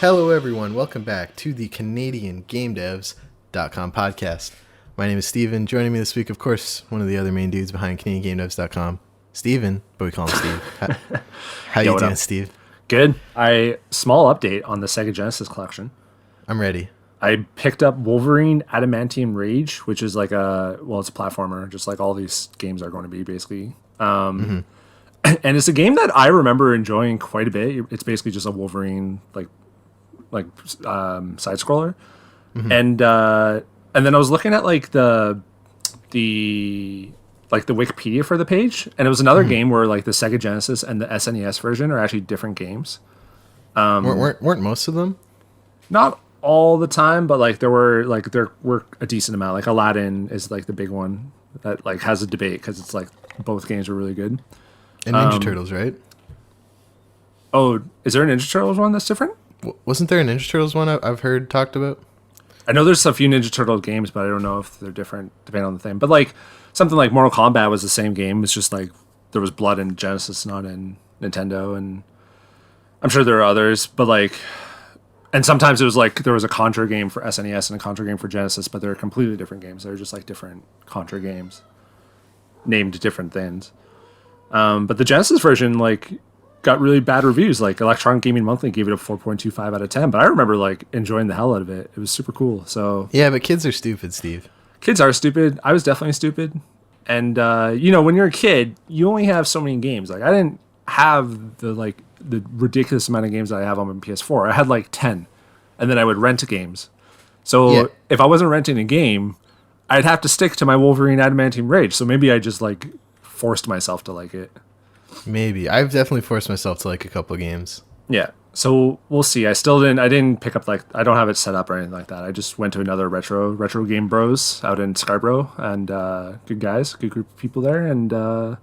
Hello, everyone. Welcome back to the CanadianGameDevs.com podcast. My name is Steven. Joining me this week, of course, one of the other main dudes behind CanadianGameDevs.com, Steven, but we call him Steve. How you doing, Steve? Good. Small update on the Sega Genesis collection. I'm ready. I picked up Wolverine Adamantium Rage, which is like it's a platformer, just like all these games are going to be, basically. And it's a game that I remember enjoying quite a bit. It's basically just a Wolverine side scroller, and then I was looking at the Wikipedia for the page, and it was another game where like the Sega Genesis and the SNES version are actually different games. Weren't most of them? Not all the time, but there were a decent amount. Like Aladdin is like the big one that like has a debate because it's like both games were really good. And Ninja Turtles, right? Oh, is there a Ninja Turtles one that's different? Wasn't there a Ninja Turtles one I've heard talked about? I know there's a few Ninja Turtle games, but I don't know if they're different depending on the thing. But like something like Mortal Kombat was the same game. It's just like there was blood in Genesis, not in Nintendo, and I'm sure there are others. But and sometimes it was like there was a Contra game for SNES and a Contra game for Genesis, but they're completely different games. They're just like different Contra games named different things. But the Genesis version got really bad reviews. Like Electronic Gaming Monthly gave it a 4.25 out of 10. But I remember enjoying the hell out of it. It was super cool. So yeah, but kids are stupid, Steve. Kids are stupid. I was definitely stupid. And when you're a kid, you only have so many games. Like I didn't have the ridiculous amount of games that I have on my PS4. I had 10, and then I would rent games. So if I wasn't renting a game, I'd have to stick to my Wolverine Adamantium Rage. So maybe I just forced myself to like it. Maybe. I've definitely forced myself to like a couple of games. Yeah. So we'll see. I didn't pick up I don't have it set up or anything like that. I just went to another retro game bros out in Scarborough, and good guys, good group of people there, and and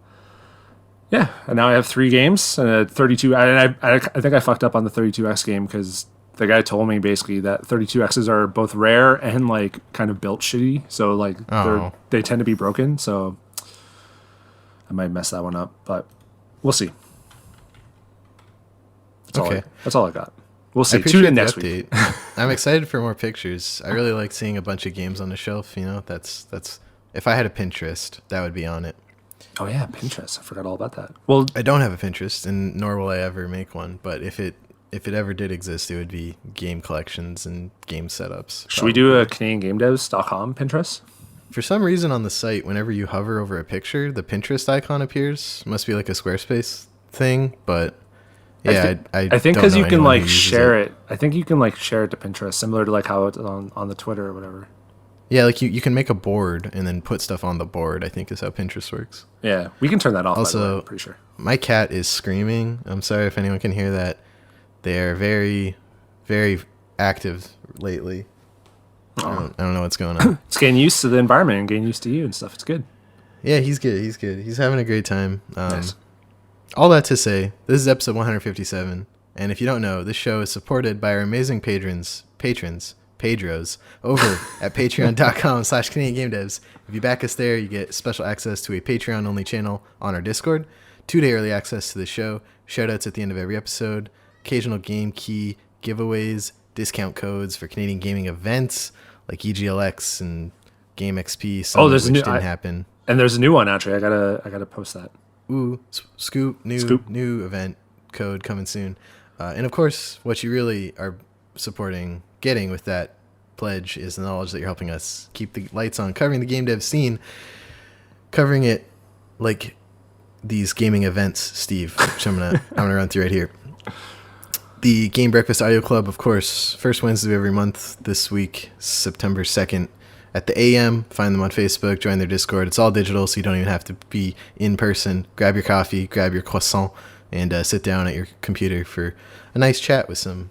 now I have 3 games and a 32. And I think I fucked up on the 32X game because the guy told me basically that 32Xs are both rare and kind of built shitty. So they tend to be broken. So I might mess that one up, but we'll see. That's all I got. We'll see. Tune in next week. I'm excited for more pictures. I really like seeing a bunch of games on the shelf. That's if I had a Pinterest, that would be on it. Oh yeah, Pinterest. I forgot all about that. Well, I don't have a Pinterest, and nor will I ever make one. But if it ever did exist, it would be game collections and game setups. Should we do a CanadianGameDevs.com Pinterest? For some reason on the site, whenever you hover over a picture, the Pinterest icon appears. Must be like a Squarespace thing, but yeah, I think because you can share it. I think you can share it to Pinterest, similar to how it's on the Twitter or whatever. Yeah, you can make a board and then put stuff on the board, I think is how Pinterest works. Yeah, we can turn that off, also, by the way, I'm pretty sure. My cat is screaming. I'm sorry if anyone can hear that. They're very, very active lately. I don't know what's going on. It's getting used to the environment and getting used to you and stuff. It's good. Yeah, he's good. He's having a great time. Nice. All that to say, this is episode 157. And if you don't know, this show is supported by our amazing patrons, Pedros, over at patreon.com/CanadianGameDevs. If you back us there, you get special access to a Patreon-only channel on our Discord, 2-day early access to the show, shoutouts at the end of every episode, occasional game key giveaways, discount codes for Canadian gaming events like EGLX and Game XP. There's which didn't happen. And there's a new one actually. I gotta post that. Ooh, Scoop new event code coming soon. And of course, what you really are getting with that pledge is the knowledge that you're helping us keep the lights on, covering the game dev scene, covering it like these gaming events, Steve, which I'm gonna run through right here. The Game Breakfast Audio Club, of course, first Wednesday of every month this week, September 2nd at the AM. Find them on Facebook, join their Discord. It's all digital, so you don't even have to be in person. Grab your coffee, grab your croissant, and sit down at your computer for a nice chat with some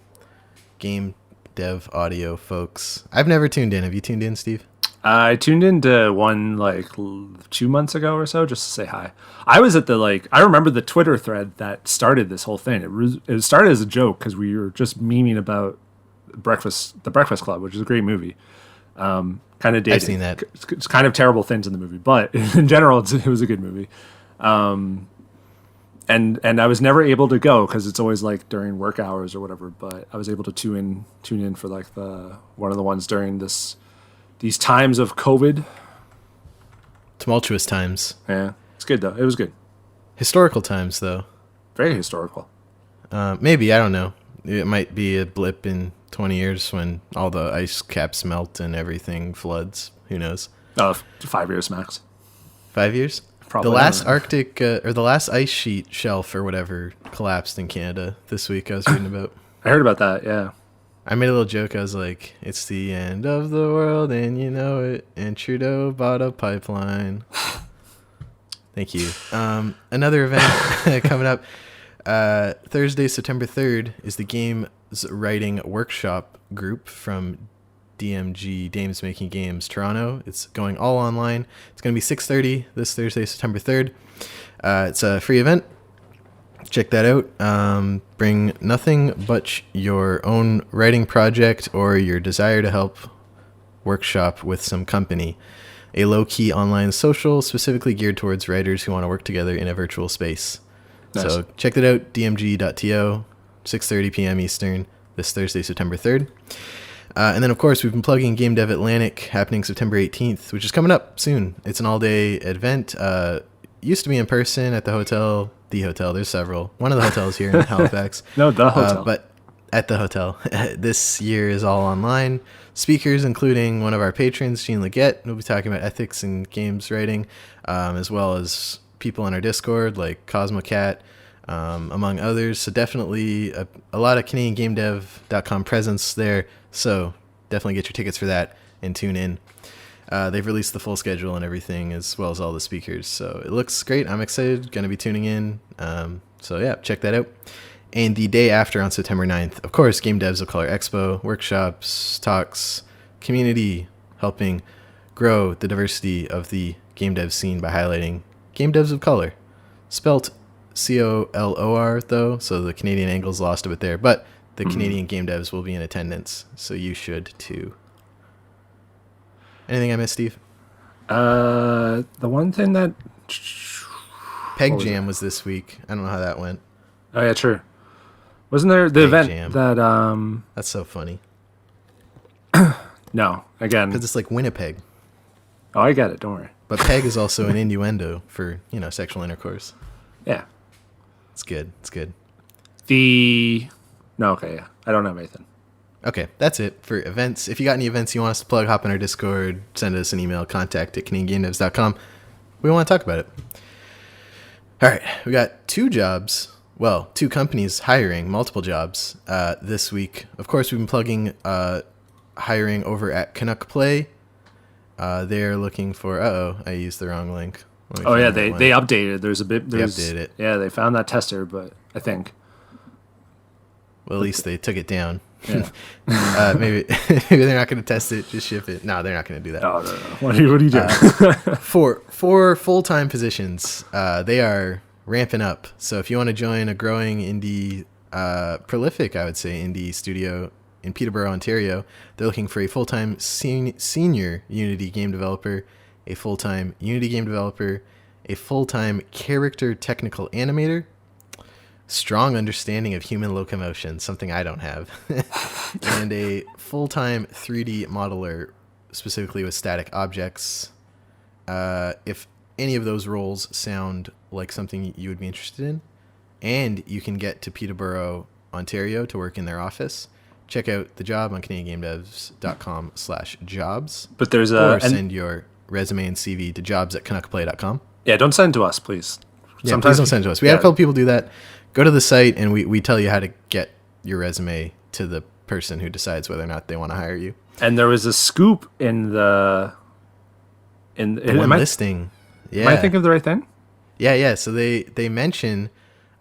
game dev audio folks. I've never tuned in. Have you tuned in, Steve? I tuned into one 2 months ago or so just to say hi. I was at I remember the Twitter thread that started this whole thing. It started as a joke because we were just memeing about The Breakfast Club, which is a great movie. Kind of dated. I've seen that. It's kind of terrible things in the movie, but in general, it was a good movie. And and I was never able to go because it's always like during work hours or whatever. But I was able to tune in for like one of the ones during these times of COVID. Tumultuous times. Yeah, it's good though. It was good. Historical times though. Very historical. Maybe, I don't know. It might be a blip in 20 years when all the ice caps melt and everything floods. Who knows? 5 years max. 5 years? Probably the last Arctic or the last ice sheet shelf or whatever collapsed in Canada this week. I was reading about. I heard about that. Yeah. I made a little joke. I was like, "It's the end of the world, and you know it." And Trudeau bought a pipeline. Thank you. Another event coming up Thursday, September 3rd, is the Games Writing Workshop group from DMG, Dames Making Games Toronto. It's going all online. It's going to be 6:30 this Thursday, September 3rd. It's a free event. Check that out. Bring nothing but your own writing project or your desire to help workshop with some company. A low-key online social specifically geared towards writers who want to work together in a virtual space. Nice. So check that out, dmg.to, 6:30 p.m. Eastern, this Thursday, September 3rd. And then, of course, we've been plugging Game Dev Atlantic, happening September 18th, which is coming up soon. It's an all-day event. Used to be in person at the hotel. The hotel. There's several. One of the hotels here in Halifax. No, the hotel. But at the hotel. This year is all online. Speakers, including one of our patrons, Jean Leggett, will be talking about ethics in games writing, as well as people in our Discord like CosmoCat, among others. So definitely a lot of CanadianGameDev.com presence there. So definitely get your tickets for that and tune in. They've released the full schedule and everything, as well as all the speakers. So it looks great. I'm excited. Going to be tuning in. So yeah, check that out. And the day after, on September 9th, of course, Game Devs of Color Expo, workshops, talks, community, helping grow the diversity of the game dev scene by highlighting Game Devs of Color. Spelt COLOR, though, so the Canadian angle's lost a bit there. But the Canadian Game Devs will be in attendance, so you should too. Anything I missed, Steve? The one thing that... Peg Jam was this week. I don't know how that went. Oh, yeah, sure. Wasn't there the event Jam. that... That's so funny. No, again... Because it's like Winnipeg. Oh, I get it. Don't worry. But peg is also an innuendo for, sexual intercourse. Yeah. It's good. It's good. No, okay, yeah. I don't have anything. Okay, that's it for events. If you got any events you want us to plug, hop in our Discord, send us an email, contact@CanadianGameDevs.com. We want to talk about it. All right, we got two companies hiring multiple jobs this week. Of course, we've been plugging hiring over at Canuck Play. They're looking for... I used the wrong link. Oh, yeah, they updated. They updated it. Yeah, they found that tester, but I think... Well, at least they took it down. Yeah. Maybe they're not going to test it, just ship it. No, they're not going to do that. Oh, no. What are you doing? For full-time positions, they are ramping up. So if you want to join a growing indie, prolific, I would say, indie studio in Peterborough, Ontario, they're looking for a full-time senior Unity game developer, a full-time Unity game developer, a full-time character technical animator, strong understanding of human locomotion, something I don't have, and a full-time 3D modeler, specifically with static objects. If any of those roles sound like something you would be interested in, and you can get to Peterborough, Ontario to work in their office, check out the job on CanadianGameDevs.com/jobs. But there's send your resume and CV to jobs@canuckplay.com. Yeah, don't send to us, please. Yeah, please don't send to us. We had a couple people do that. Go to the site and we tell you how to get your resume to the person who decides whether or not they want to hire you. And there was a scoop in the listing. Yeah. Am I thinking of the right thing? Yeah. So they mention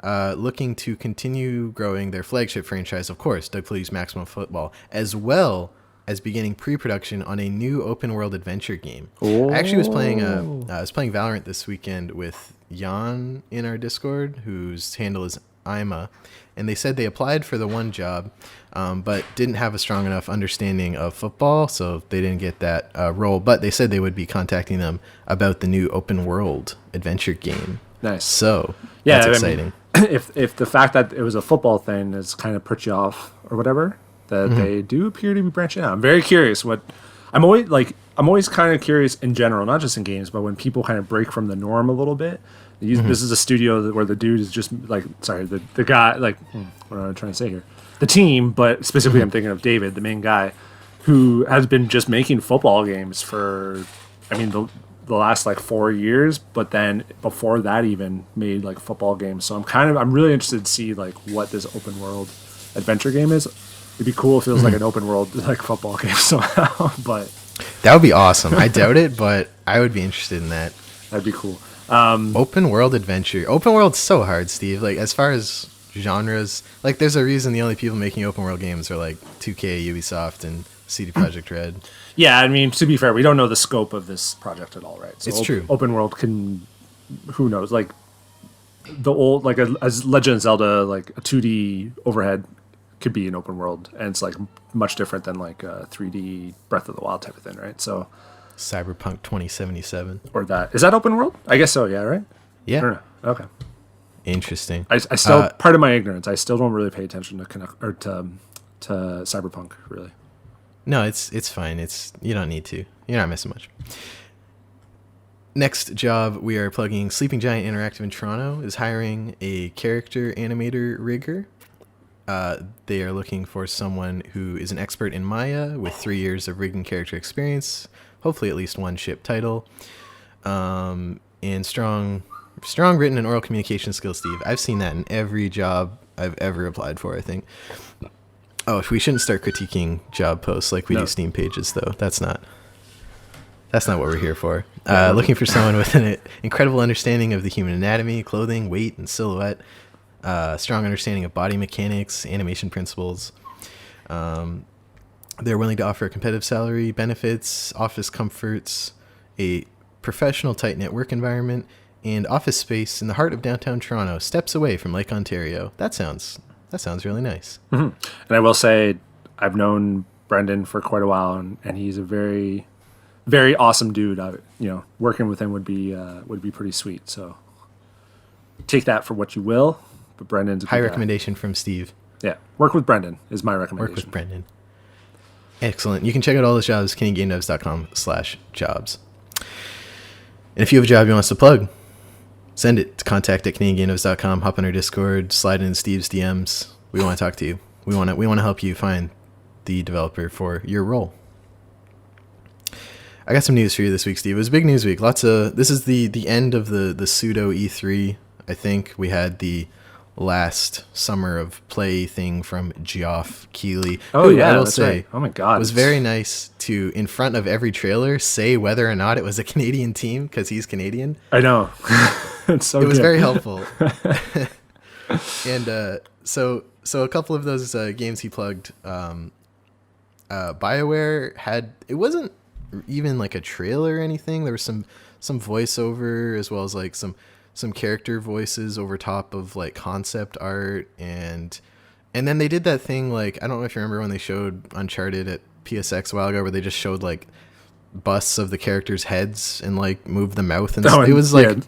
looking to continue growing their flagship franchise, of course, Doug Flute's Maximum Football, as well as beginning pre-production on a new open-world adventure game. Oh. I actually was playing Valorant this weekend with Jan in our Discord, whose handle is Ima, and they said they applied for the one job, but didn't have a strong enough understanding of football, so they didn't get that role. But they said they would be contacting them about the new open-world adventure game. Nice. So that's exciting. if the fact that it was a football thing is kind of put you off or whatever, that they do appear to be branching out. I'm very curious. I'm always kind of curious in general, not just in games, but when people kind of break from the norm a little bit. This is a studio where the dude is just like, sorry, the guy, like, what am I trying to say here? The team, but specifically I'm thinking of David, the main guy, who has been just making football games for, I mean, the last like 4 years, but then before that even made like football games. So I'm really interested to see like what this open world adventure game is. It'd be cool if it was like an open world like football game somehow, but that would be awesome. I doubt it, but I would be interested in that. That'd be cool. Open world adventure. Open world's so hard, Steve. Like, as far as genres, like, there's a reason the only people making open world games are like 2K, Ubisoft, and CD Projekt Red. Yeah, I mean, to be fair, we don't know the scope of this project at all, right? So it's true. Open world can, who knows? Like the old, like a Legend of Zelda, like a 2D overhead could be an open world, and it's like much different than like a 3D Breath of the Wild type of thing, right? So Cyberpunk 2077 or that is that open world? I guess so. Yeah, right. Yeah. Okay. Interesting. I still part of my ignorance. I still don't really pay attention to Cyberpunk really. No, it's fine. You don't need to. You're not missing much. Next job, we are plugging Sleeping Giant Interactive in Toronto is hiring a character animator rigger. They are looking for someone who is an expert in Maya with 3 years of rigging character experience, hopefully at least one ship title, and strong written and oral communication skills, Steve. I've seen that in every job I've ever applied for, I think. Oh, we shouldn't start critiquing job posts like we do Steam pages, though. That's not what we're here for. Looking for someone with an incredible understanding of the human anatomy, clothing, weight, and silhouette, strong understanding of body mechanics, animation principles. They're willing to offer a competitive salary, benefits, office comforts, a professional, tight-knit work environment, and office space in the heart of downtown Toronto, steps away from Lake Ontario. That sounds really nice. Mm-hmm. And I will say, I've known Brendan for quite a while, and he's a very, very awesome dude. Working with him would be pretty sweet. So take that for what you will. But Brendan's a good high guy. Recommendation from Steve. Yeah, work with Brendan is my recommendation. Work with Brendan. Excellent. You can check out all the jobs, CanadianGameDevs.com/jobs. And if you have a job you want us to plug, send it to contact@CanadianGameDevs.com. Hop on our Discord, slide in Steve's DMs. We want to talk to you. We want to help you find the developer for your role. I got some news for you this week, Steve. It was a big news week. This is the end of the pseudo E3. I think we had the last summer of play thing from Geoff Keighley. Oh, yeah, I will that's say, right. Oh my God, it was very nice to, in front of every trailer, say whether or not it was a Canadian team because he's Canadian. I know. It was very helpful. And so a couple of those games he plugged, BioWare it wasn't even like a trailer or anything. There was some voiceover as well as like some character voices over top of like concept art, and then they did that thing, like, I don't know if you remember when they showed Uncharted at PSX a while ago, where they just showed like busts of the characters' heads and like moved the mouth and it was like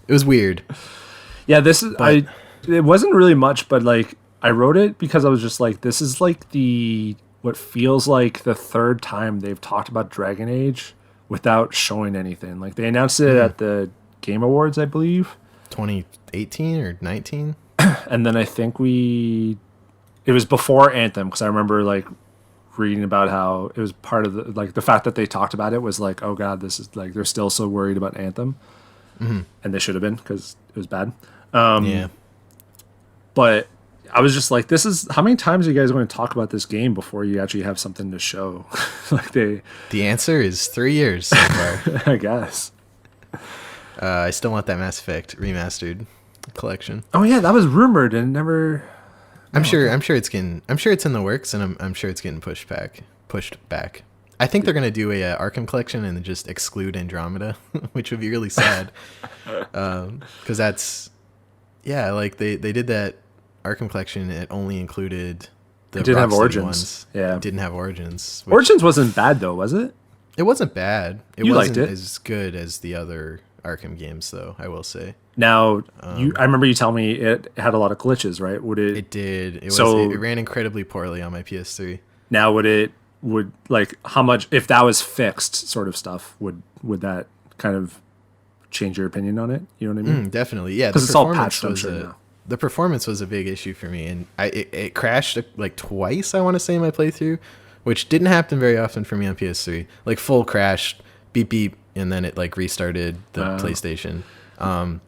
it was weird. Yeah, it wasn't really much, but like I wrote it because I was just like, this is like what feels like the third time they've talked about Dragon Age without showing anything. Like they announced it at the Game Awards, I believe, 2018 or 19, and then I think it was before Anthem, because I remember like reading about how it was part of the fact that they talked about it was like, oh God, this is like, they're still so worried about Anthem, and they should have been, because it was bad. Yeah, but I was just like, this is, how many times are you guys going to talk about this game before you actually have something to show? The answer is 3 years so far. I guess. I still want that Mass Effect remastered collection. Oh yeah, that was rumored and never. I'm sure it's in the works, and I'm sure it's getting pushed back. I think they're gonna do a Arkham collection and then just exclude Andromeda, which would be really sad. Because that's, yeah, like they did that Arkham collection. It only included the. It didn't have Origins. Ones. Yeah, it didn't have Origins. Origins wasn't bad though, was it? It wasn't bad. It you wasn't liked it. As good as the other Arkham games, though, I will say. Now, I remember you telling me it had a lot of glitches, right? Would it? It did. It ran incredibly poorly on my PS3. Now, would like how much if that was fixed, sort of stuff? Would that kind of change your opinion on it? You know what I mean? Definitely, yeah. Because it's all patched now. The performance was a big issue for me, and it crashed like twice, I want to say, in my playthrough, which didn't happen very often for me on PS3. Like full crash, beep beep, and then it like restarted the PlayStation.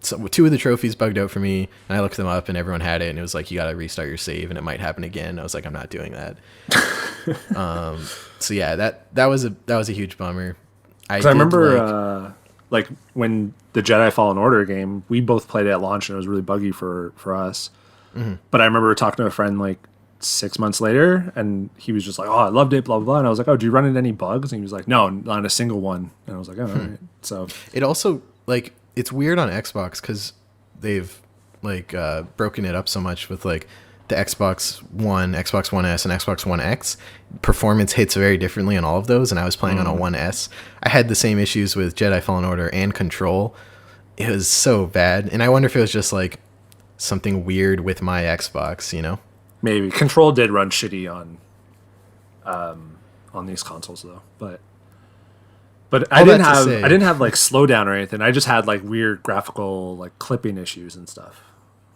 So 2 of the trophies bugged out for me, and I looked them up, and everyone had it, and it was like, you got to restart your save, and it might happen again. I was like, I'm not doing that. So yeah, that was a huge bummer. I remember like when the Jedi Fallen Order game, we both played it at launch, and it was really buggy for us. Mm-hmm. But I remember talking to a friend like 6 months later, and he was just like, "Oh, I loved it, blah blah blah." And I was like, "Oh, do you run into any bugs?" And he was like, "No, not a single one." And I was like, "Oh, all right." So it also like it's weird on Xbox because they've like broken it up so much with like the Xbox One, Xbox One S, and Xbox One X. Performance hits very differently on all of those, and I was playing on a One S. I had the same issues with Jedi Fallen Order and Control. It was so bad, and I wonder if it was just like something weird with my Xbox, you know? Maybe Control did run shitty on these consoles though, but I didn't have like slowdown or anything. I just had like weird graphical like clipping issues and stuff.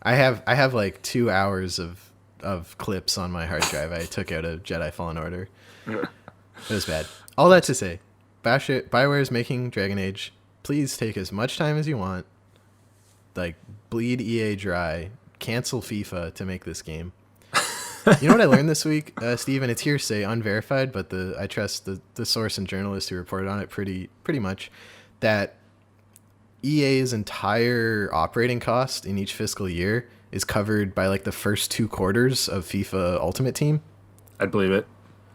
I have like 2 hours of clips on my hard drive I took out of Jedi Fallen Order. It was bad. All that to say, BioWare is making Dragon Age. Please take as much time as you want. Like, bleed EA dry. Cancel FIFA to make this game. You know what I learned this week, Steve? And it's hearsay, unverified, but I trust the source and journalist who reported on it pretty much, that EA's entire operating cost in each fiscal year is covered by like the first 2 quarters of FIFA Ultimate Team. I'd believe it.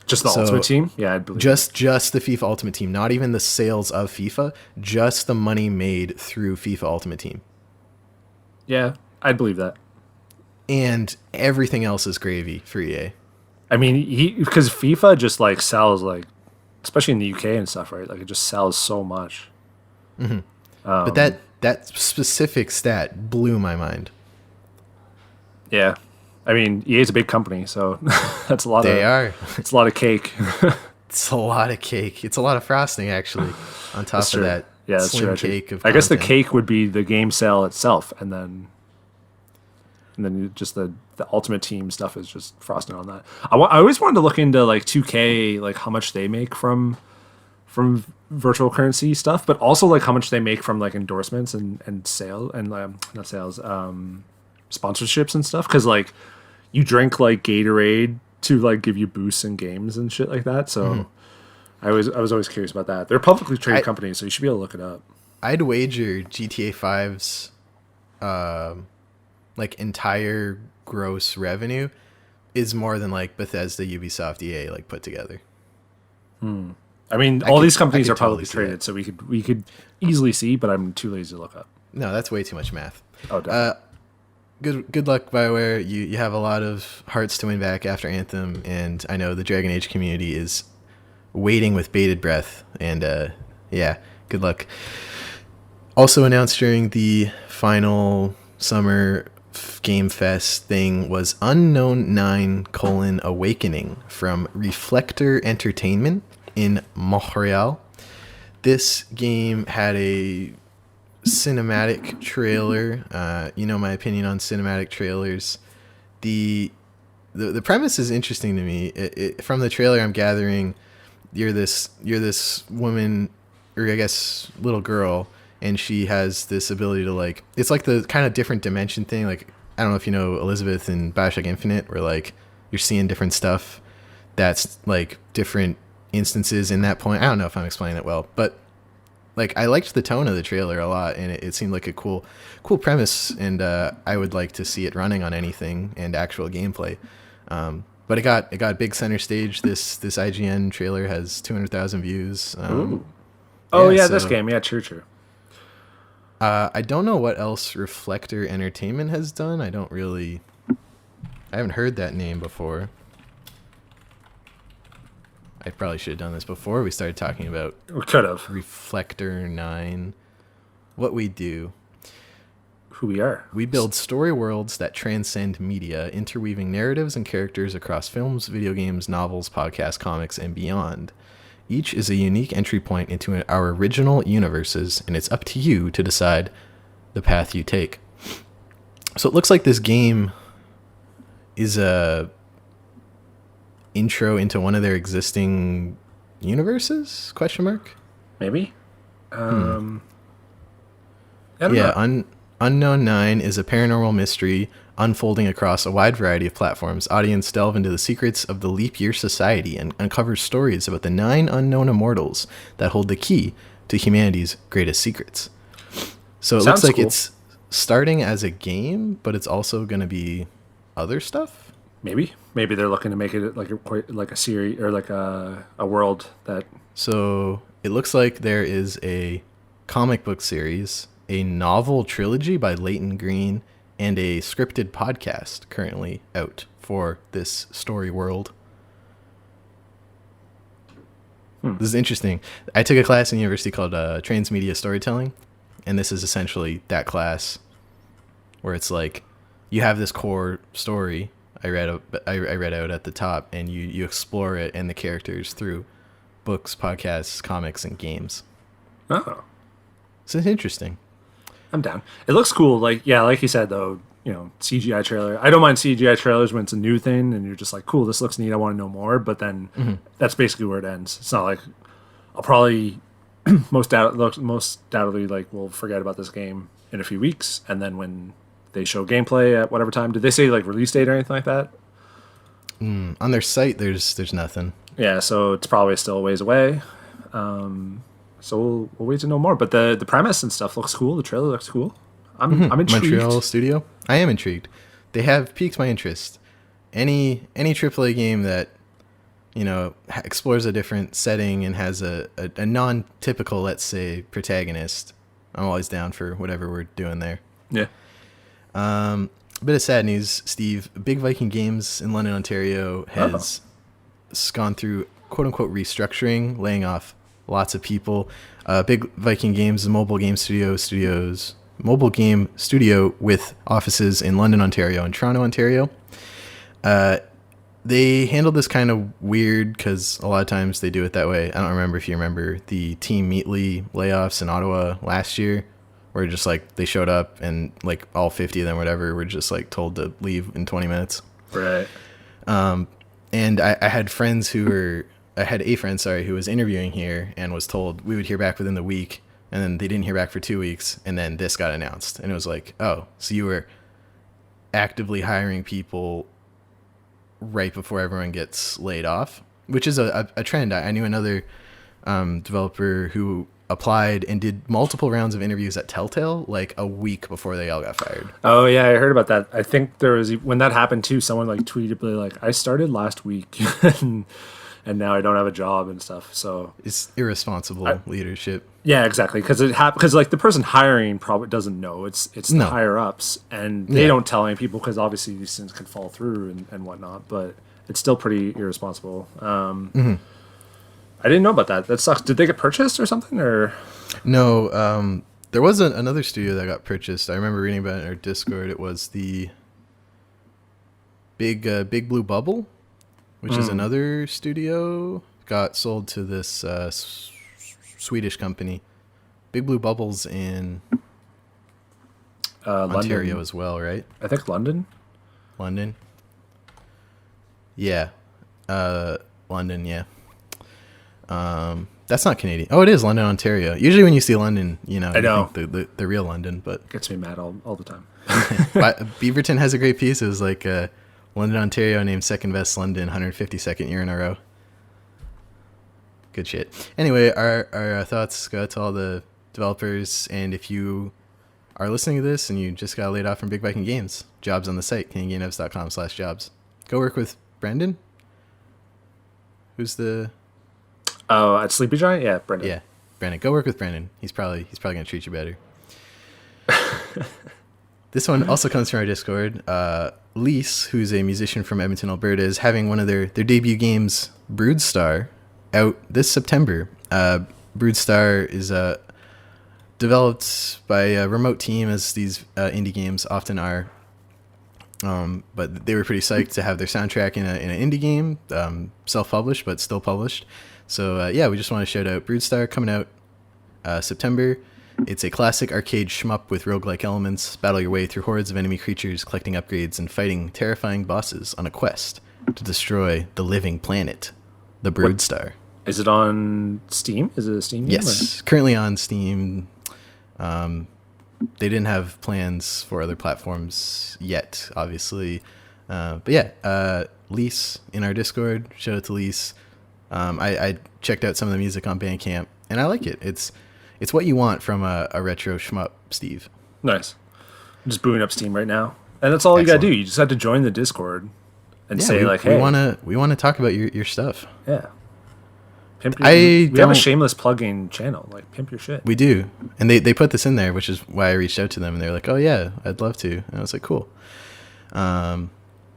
Just the Ultimate Team? Yeah, I'd believe it. Just the FIFA Ultimate Team, not even the sales of FIFA, just the money made through FIFA Ultimate Team. Yeah, I'd believe that. And everything else is gravy for EA. I mean, because FIFA just like sells like, especially in the UK and stuff, right? Like it just sells so much. Mm-hmm. But that specific stat blew my mind. Yeah. I mean, EA's a big company, so that's a lot it's a lot of cake. It's a lot of cake. It's a lot of frosting, actually, on top of that slim cake of content. I guess the cake would be the game sale itself, and then just the Ultimate Team stuff is just frosting on that. I always wanted to look into like 2K, like how much they make from virtual currency stuff, but also like how much they make from like endorsements and sales and not sales, sponsorships and stuff. Because like you drink like Gatorade to like give you boosts in games and shit like that. So I was always curious about that. They're a publicly traded company, so you should be able to look it up. I'd wager GTA 5's like entire gross revenue is more than like Bethesda, Ubisoft, EA like put together. I mean, all these companies are publicly traded, so we could easily see, but I'm too lazy to look up. No, that's way too much math. Oh, definitely. Good luck, BioWare. You have a lot of hearts to win back after Anthem, and I know the Dragon Age community is waiting with bated breath. And yeah, good luck. Also announced during the final summer Game Fest thing was Unknown 9: Awakening from Reflector Entertainment in Montreal. This game had a cinematic trailer. You know my opinion on cinematic trailers. The premise is interesting to me. From the trailer, I'm gathering you're this woman, or I guess little girl, and she has this ability to like, it's like the kind of different dimension thing. Like, I don't know if you know Elizabeth in Bioshock Infinite, where like you're seeing different stuff that's like different instances in that point. I don't know if I'm explaining it well, but like I liked the tone of the trailer a lot, and it seemed like a cool premise, and I would like to see it running on anything and actual gameplay. But it got big center stage. This IGN trailer has 200,000 views. This game. Yeah, true. I don't know what else Reflector Entertainment has done. I haven't heard that name before. I probably should have done this before we started talking about We could have. Reflector 9. what we do. Who we are. We build story worlds that transcend media, interweaving narratives and characters across films, video games, novels, podcasts, comics, and beyond. Each is a unique entry point into our original universes, and it's up to you to decide the path you take. So it looks like this game is a intro into one of their existing universes? Question mark? Maybe. I don't Yeah, know. Unknown 9 is a paranormal mystery unfolding across a wide variety of platforms. Audience delve into the secrets of the Leap Year Society and uncover stories about the 9 unknown immortals that hold the key to humanity's greatest secrets. So it looks Sounds like cool. it's starting as a game, but it's also going to be other stuff. Maybe they're looking to make it like a series or like a world that. So it looks like there is a comic book series, a novel trilogy by Leighton Green, and a scripted podcast currently out for this story world. This is interesting. I took a class in university called Transmedia Storytelling, and this is essentially that class where it's like you have this core story I read out at the top, and you explore it and the characters through books, podcasts, comics, and games. Oh, So it's interesting. I'm down. It looks cool. Like you said though, CGI trailer. I don't mind CGI trailers when it's a new thing and you're just like, cool, this looks neat. I want to know more. But then that's basically where it ends. It's not like I'll probably most doubtedly like we'll forget about this game in a few weeks, and then when they show gameplay at whatever time, did they say like release date or anything like that? On their site, there's nothing. Yeah, so it's probably still a ways away. So we'll wait to know more. But the premise and stuff looks cool. The trailer looks cool. I'm intrigued. Montreal studio. I am intrigued. They have piqued my interest. Any AAA game that explores a different setting and has a non-typical, let's say, protagonist, I'm always down for whatever we're doing there. Yeah. A bit of sad news, Steve. Big Viking Games in London, Ontario has gone through quote-unquote restructuring, laying off lots of people. Big Viking Games is a mobile game studio with offices in London, Ontario and Toronto, Ontario. They handled this kind of weird because a lot of times they do it that way. I don't remember if you remember the Team Meatly layoffs in Ottawa last year, where just like they showed up and like all 50 of them, whatever, were just like told to leave in 20 minutes. Right. And I had a friend, who was interviewing here and was told we would hear back within the week, and then they didn't hear back for 2 weeks, and then this got announced, and it was like, oh, so you were actively hiring people right before everyone gets laid off, which is a trend. I knew another developer who applied and did multiple rounds of interviews at Telltale like a week before they all got fired. Oh yeah, I heard about that. I think there was, when that happened too, someone like tweeted like, I started last week and now I don't have a job and stuff. So It's irresponsible leadership. yeah, exactly. Because like the person hiring probably doesn't know. It's the higher ups, and they don't tell any people because obviously these things can fall through and whatnot. But it's still pretty irresponsible. I didn't know about that. That sucks. Did they get purchased or something? Or No, there was another studio that got purchased. I remember reading about it in our Discord. It was the Big Blue Bubble, which is another studio, got sold to this Swedish company. Big Blue Bubble's in Ontario London as well, right? I think London. London. Yeah. London, yeah. That's not Canadian. Oh, it is London, Ontario. Usually when you see London, you know. think the real London, but Gets me mad all the time. Beaverton has a great piece. It was like London, Ontario named second best London, 152nd year in a row. Good shit. Anyway, our thoughts go out to all the developers, and if you are listening to this and you just got laid off from Big Viking Games, jobs on the site, canadiangamedev.com/jobs. Go work with Brendan. Who's the... Oh, at Sleepy Giant? Yeah, Brendan. Yeah, Brendan. Go work with Brendan. He's probably gonna treat you better. This one also comes from our Discord. Lise, who's a musician from Edmonton, Alberta, is having one of their debut games, Broodstar, out this September. Broodstar is developed by a remote team, as these indie games often are. But they were pretty psyched to have their soundtrack in an indie game, self-published but still published. So we just want to shout out Broodstars, coming out September. It's a classic arcade shmup with roguelike elements. Battle your way through hordes of enemy creatures, collecting upgrades and fighting terrifying bosses on a quest to destroy the living planet, the Broodstars. Is it on Steam? Is it a Steam game? Yes, currently on Steam. They didn't have plans for other platforms yet, obviously. Lise in our Discord. Shout out to Lise. I checked out some of the music on Bandcamp, and I like it. It's what you want from a retro shmup, Steve. Nice. I'm just booting up Steam right now, and that's all Excellent. You gotta do. You just have to join the Discord and say hey, we wanna talk about your stuff. Yeah. We have a shameless plugging channel. Like, pimp your shit. We do, and they put this in there, which is why I reached out to them, and they're like, "Oh yeah, I'd love to." And I was like, "Cool." I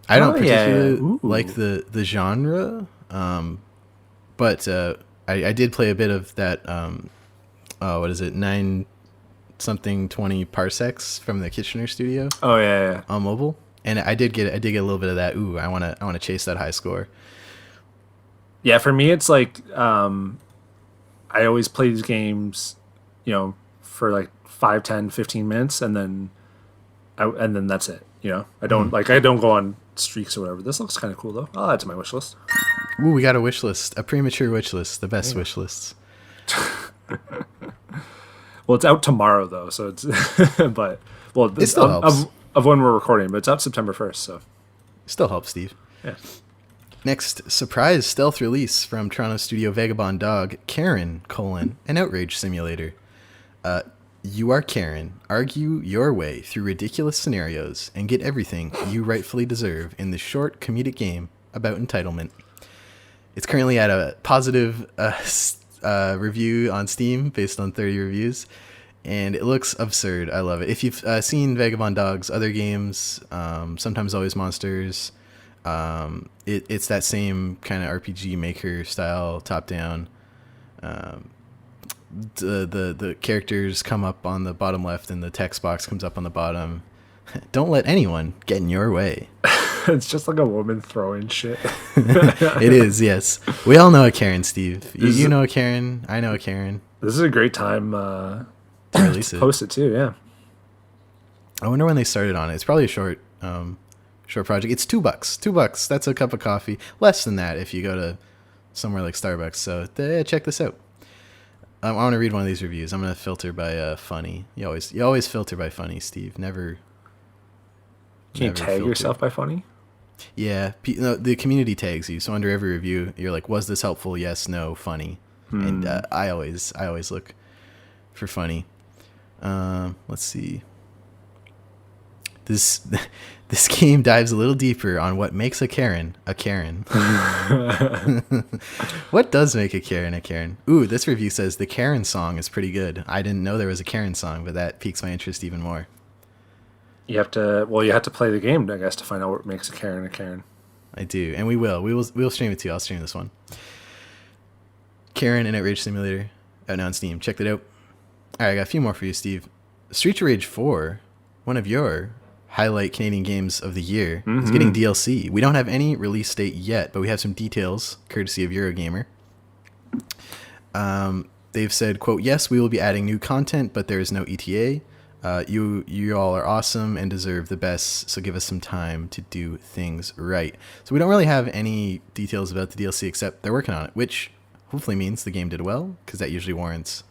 don't particularly like the genre, but I did play a bit of that. What is it? 9-something-20 parsecs from the Kitchener studio. Oh yeah. On mobile, and I did get a little bit of that. Ooh, I wanna chase that high score. Yeah, for me, it's like I always play these games, for like 5, 10, 15 minutes, and then that's it. I don't go on streaks or whatever. This looks kind of cool though. I'll add to my wish list. Ooh, we got a wish list, a premature wish list, the best wish lists. Well, it's out tomorrow though, so it's it still helps. Of when we're recording, but it's out September 1st, so still helps, Steve. Yeah. Next, surprise stealth release from Toronto studio Vagabond Dog, Karen, an outrage simulator. You are Karen. Argue your way through ridiculous scenarios and get everything you rightfully deserve in this short comedic game about entitlement. It's currently at a positive review on Steam based on 30 reviews, and it looks absurd. I love it. If you've seen Vagabond Dog's other games, Sometimes Always Monsters, it's that same kind of RPG Maker style, top down. The characters come up on the bottom left, and the text box comes up on the bottom. Don't let anyone get in your way. It's just like a woman throwing shit. It is, yes. We all know a Karen, Steve. You know a Karen. I know a Karen. This is a great time to release it. Post it too. Yeah. I wonder when they started on it. It's probably a short project. It's $2. That's a cup of coffee. Less than that if you go to somewhere like Starbucks. So check this out. I want to read one of these reviews. I'm going to filter by funny. You always filter by funny, Steve. Never. Can you tag yourself by funny? Yeah, the community tags you. So under every review, you're like, "Was this helpful? Yes, no, funny." And I always look for funny. Let's see. This game dives a little deeper on what makes a Karen a Karen. What does make a Karen a Karen? Ooh, this review says the Karen song is pretty good. I didn't know there was a Karen song, but that piques my interest even more. You have to play the game, I guess, to find out what makes a Karen a Karen. I do, and we'll stream it too. I'll stream this one. Karen, an outrage simulator, out now on Steam. Check that out. All right, I got a few more for you, Steve. Streets of Rage 4, one of your highlight Canadian games of the year, is getting DLC. We don't have any release date yet, but we have some details, courtesy of Eurogamer. They've said, quote, "Yes, we will be adding new content, but there is no ETA. You all are awesome and deserve the best, so give us some time to do things right." So we don't really have any details about the DLC except they're working on it, which hopefully means the game did well, because that usually warrants,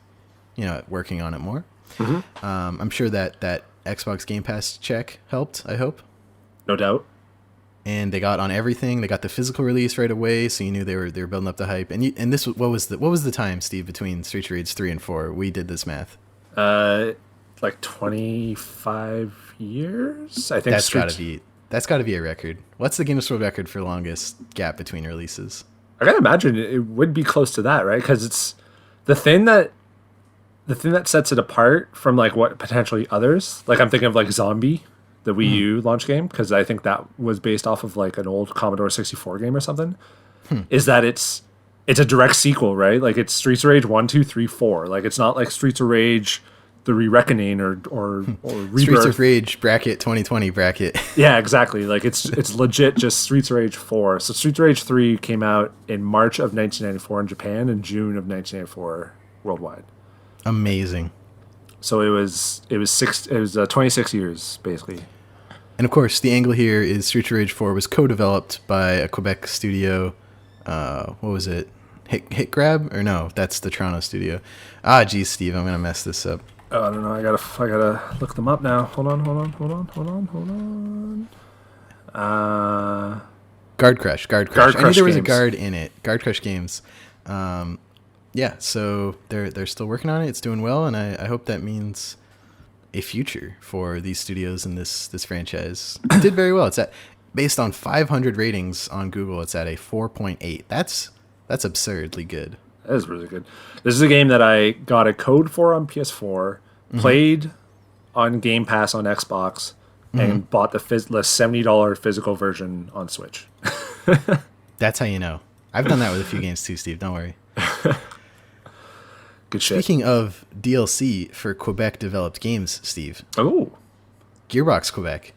working on it more. I'm sure that Xbox Game Pass check helped, I hope. No doubt. And they got on everything. They got the physical release right away, so you knew they were building up the hype. And this, what was the time, Steve, between Streets of Rage 3 and 4? We did this math. Like 25 years, I think. That's got to be a record. What's the Guinness World Record for longest gap between releases? I gotta imagine it would be close to that, right? Because it's the thing that sets it apart from like what potentially others. Like I'm thinking of like Zombie, the Wii U launch game, because I think that was based off of like an old Commodore 64 game or something. Is that it's a direct sequel, right? Like it's Streets of Rage 1, 2, 3, 4. Like it's not like Streets of Rage the re-reckoning or rebirth. Streets of Rage bracket 2020 bracket. Yeah, exactly. Like it's legit just Streets of Rage 4. So Streets of Rage 3 came out in March of 1994 in Japan and June of 1994 worldwide. Amazing. So it was 26 years basically. And of course, the angle here is Streets of Rage 4 was co-developed by a Quebec studio. What was it? Hit Grab? Or no, that's the Toronto studio. Geez, Steve, I'm gonna mess this up. Oh, I don't know. I gotta look them up now. Hold on. Guard Crush. I knew there was a guard in it. Guard Crush Games. Yeah, so they're still working on it. It's doing well, and I hope that means a future for these studios and this franchise. It did very well. It's based on 500 ratings on Google. It's at a 4.8. That's absurdly good. That is really good. This is a game that I got a code for on PS4, played on Game Pass on Xbox, and bought the $70 physical version on Switch. That's how you know. I've done that with a few games too, Steve. Don't worry. Good shit. Speaking of DLC for Quebec-developed games, Steve. Oh. Gearbox Quebec,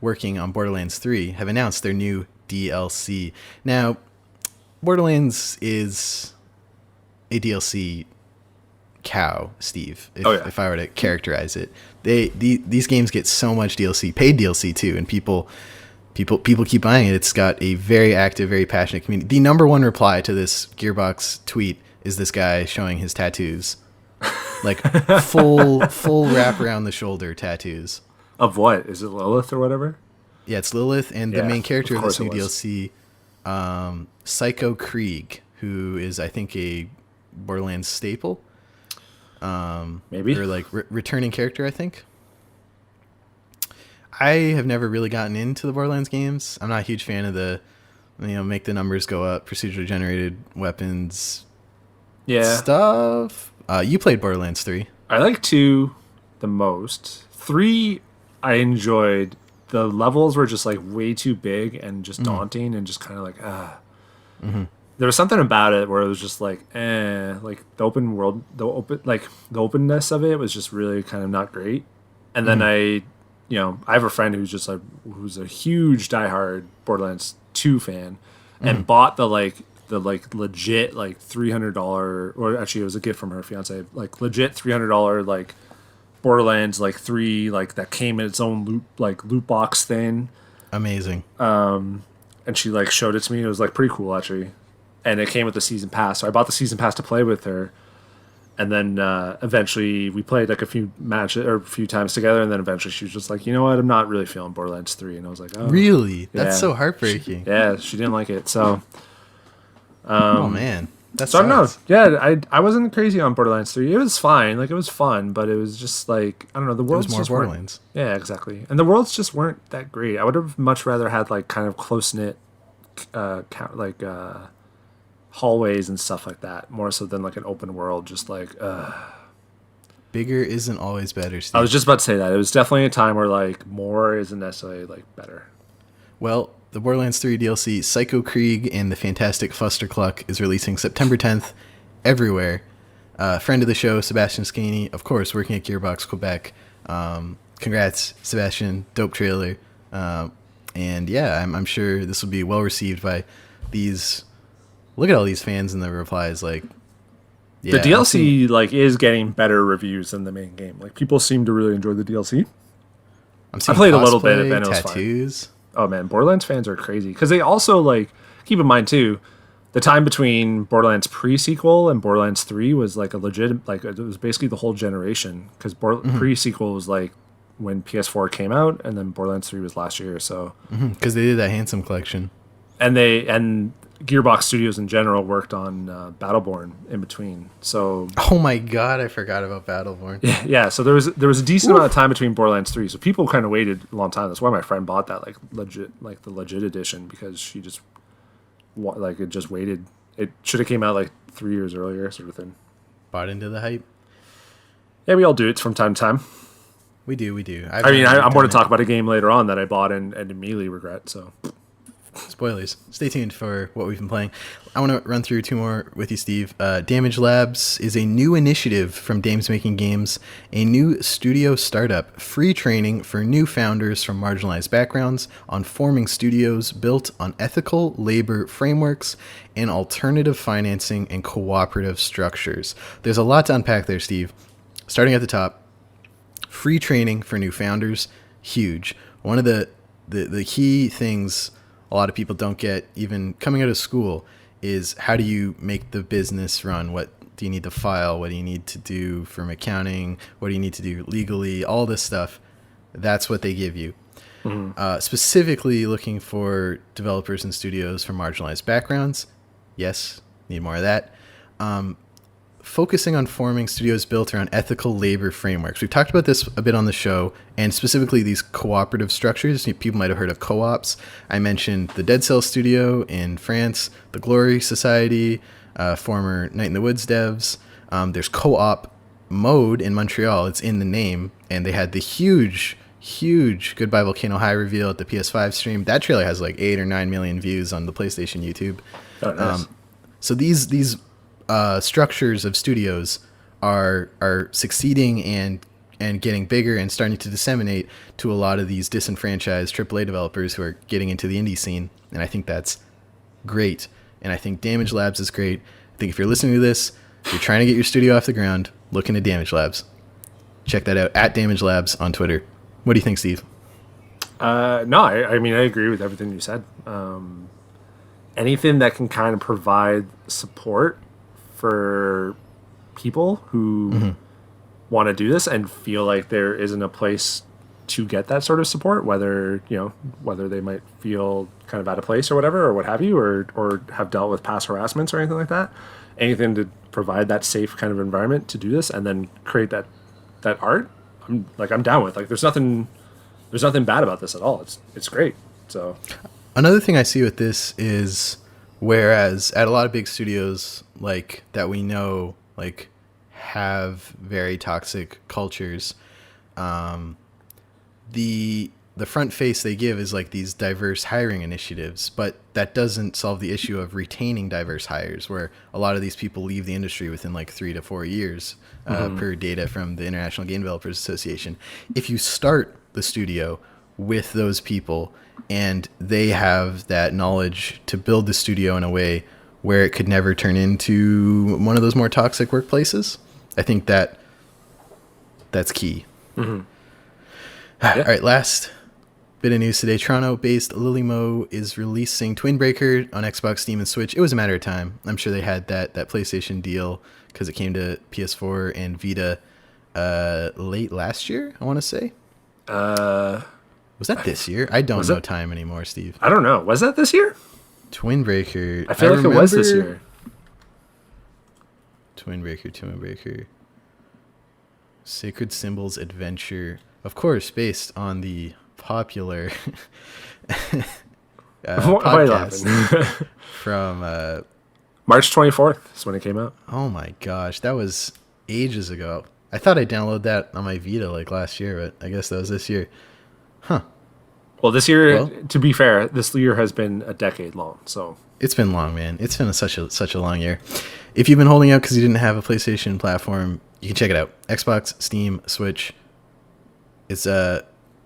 working on Borderlands 3, have announced their new DLC. Now, Borderlands is a DLC cow, Steve, if I were to characterize it. These games get so much DLC, paid DLC too, and people keep buying it. It's got a very active, very passionate community. The number one reply to this Gearbox tweet is this guy showing his tattoos. Like full wrap around the shoulder tattoos. Of what? Is it Lilith or whatever? Yeah, it's Lilith, and the main character of this new DLC, Psycho Krieg, who is, I think, a Borderlands staple. Maybe. Or like returning character, I think. I have never really gotten into the Borderlands games. I'm not a huge fan of the, make the numbers go up, procedurally generated weapons stuff. You played Borderlands 3. I like 2 the most. 3, I enjoyed. The levels were just like way too big and just daunting and just kind of like, There was something about it where it was just like, like the open world, the openness of it was just really kind of not great. And then I have a friend who's a huge diehard Borderlands 2 fan and bought the legit $300, or actually it was a gift from her fiance, like legit $300 like Borderlands 3 that came in its own loot box thing. Amazing. And she showed it to me. It was pretty cool actually. And it came with the season pass. So I bought the season pass to play with her. And then eventually we played a few matches or a few times together. And then eventually she was just like, you know what? I'm not really feeling Borderlands 3. And I was like, oh. Really? That's so heartbreaking. She didn't like it. So. Oh, man. That's so I don't know. Yeah, I wasn't crazy on Borderlands 3. It was fine. It was fun. But it was just I don't know. The world's more just Borderlands. Yeah, exactly. And the worlds just weren't that great. I would have much rather had kind of close-knit hallways and stuff like that, more so than an open world, just bigger isn't always better, Steve. I was just about to say that. It was definitely a time where more isn't necessarily better. Well, the Borderlands 3 DLC, Psycho Krieg and the Fantastic Fustercluck, is releasing September 10th everywhere. Friend of the show, Sebastian Scaney, of course, working at Gearbox Quebec. Congrats, Sebastian. Dope trailer. And yeah, I'm sure this will be well received by these. Look at all these fans in the replies. The DLC is getting better reviews than the main game. People seem to really enjoy the DLC. I played a little bit and it was tattoos. Fine. Oh man, Borderlands fans are crazy because they also keep in mind too, the time between Borderlands pre-sequel and Borderlands 3 was a legit it was basically the whole generation because pre-sequel was when PS4 came out and then Borderlands 3 was last year. So because they did that Handsome collection, and Gearbox Studios in general worked on Battleborn in between. So oh my god, I forgot about Battleborn. Yeah. So there was a decent amount of time between Borderlands 3. So people kind of waited a long time. That's why my friend bought that the legit edition because she just it just waited. It should have came out 3 years earlier, sort of thing. Bought into the hype. Yeah, we all do it from time to time. We do. I'm going to talk about a game later on that I bought and immediately regret. So. Spoilers. Stay tuned for what we've been playing. I want to run through two more with you, Steve. Damage Labs is a new initiative from Dames Making Games, a new studio startup, free training for new founders from marginalized backgrounds on forming studios built on ethical labor frameworks and alternative financing and cooperative structures. There's a lot to unpack there, Steve. Starting at the top, free training for new founders, huge. One of the key things a lot of people don't get, even coming out of school, is how do you make the business run? What do you need to file? What do you need to do from accounting? What do you need to do legally? All this stuff. That's what they give you. Mm-hmm. Specifically looking for developers and studios from marginalized backgrounds. Yes, need more of that. Focusing on forming studios built around ethical labor frameworks. We've talked about this a bit on the show, and specifically these cooperative structures. People might have heard of co-ops. I mentioned the Dead Cell Studio in France, the Glory Society, former Night in the Woods devs. There's co-op mode in Montreal. It's in the name, and they had the huge Goodbye Volcano High reveal at the PS5 stream. That trailer has like 8 or 9 million views on the PlayStation YouTube. Oh, nice. So these structures of studios are succeeding and getting bigger and starting to disseminate to a lot of these disenfranchised AAA developers who are getting into the indie scene. And I think that's great. And I think Damage Labs is great. I think if you're listening to this, you're trying to get your studio off the ground, look into Damage Labs. Check that out at Damage Labs on Twitter. What do you think, Steve? No, I mean, I agree with everything you said. Anything that can kind of provide support for people who want to do this and feel like there isn't a place to get that sort of support, whether they might feel kind of out of place or whatever, or what have you, or have dealt with past harassments or anything like that. Anything to provide that safe kind of environment to do this and then create that art, I'm down with. Like, there's nothing bad about this at all. It's great. So another thing I see with this is, whereas at a lot of big studios like that we know like have very toxic cultures, the front face they give is like these diverse hiring initiatives, but that doesn't solve the issue of retaining diverse hires, where a lot of these people leave the industry within like 3 to 4 years, per data from the International Game Developers Association. If you start the studio with those people and they have that knowledge to build the studio in a way where it could never turn into one of those more toxic workplaces, I think that's key. Mm-hmm. Yeah. All right, last bit of news today. Toronto-based Lilymo is releasing Twin Breaker on Xbox, Steam, and Switch. It was a matter of time. I'm sure they had that PlayStation deal because it came to PS4 and Vita late last year, I want to say. Was that this year? I don't know time anymore, Steve. I don't know. Was that this year? Twin Breaker. I feel like it was this year. Twin Breaker. Sacred Symbols Adventure. Of course, based on the popular podcast from March 24th is when it came out. Oh my gosh, that was ages ago. I thought I downloaded that on my Vita like last year, but I guess that was this year. Huh. Well, this year, to be fair, this year has been a decade long, so it's been long, man. It's been such a long year. If you've been holding out because you didn't have a PlayStation platform, you can check it out. Xbox, Steam, Switch. It's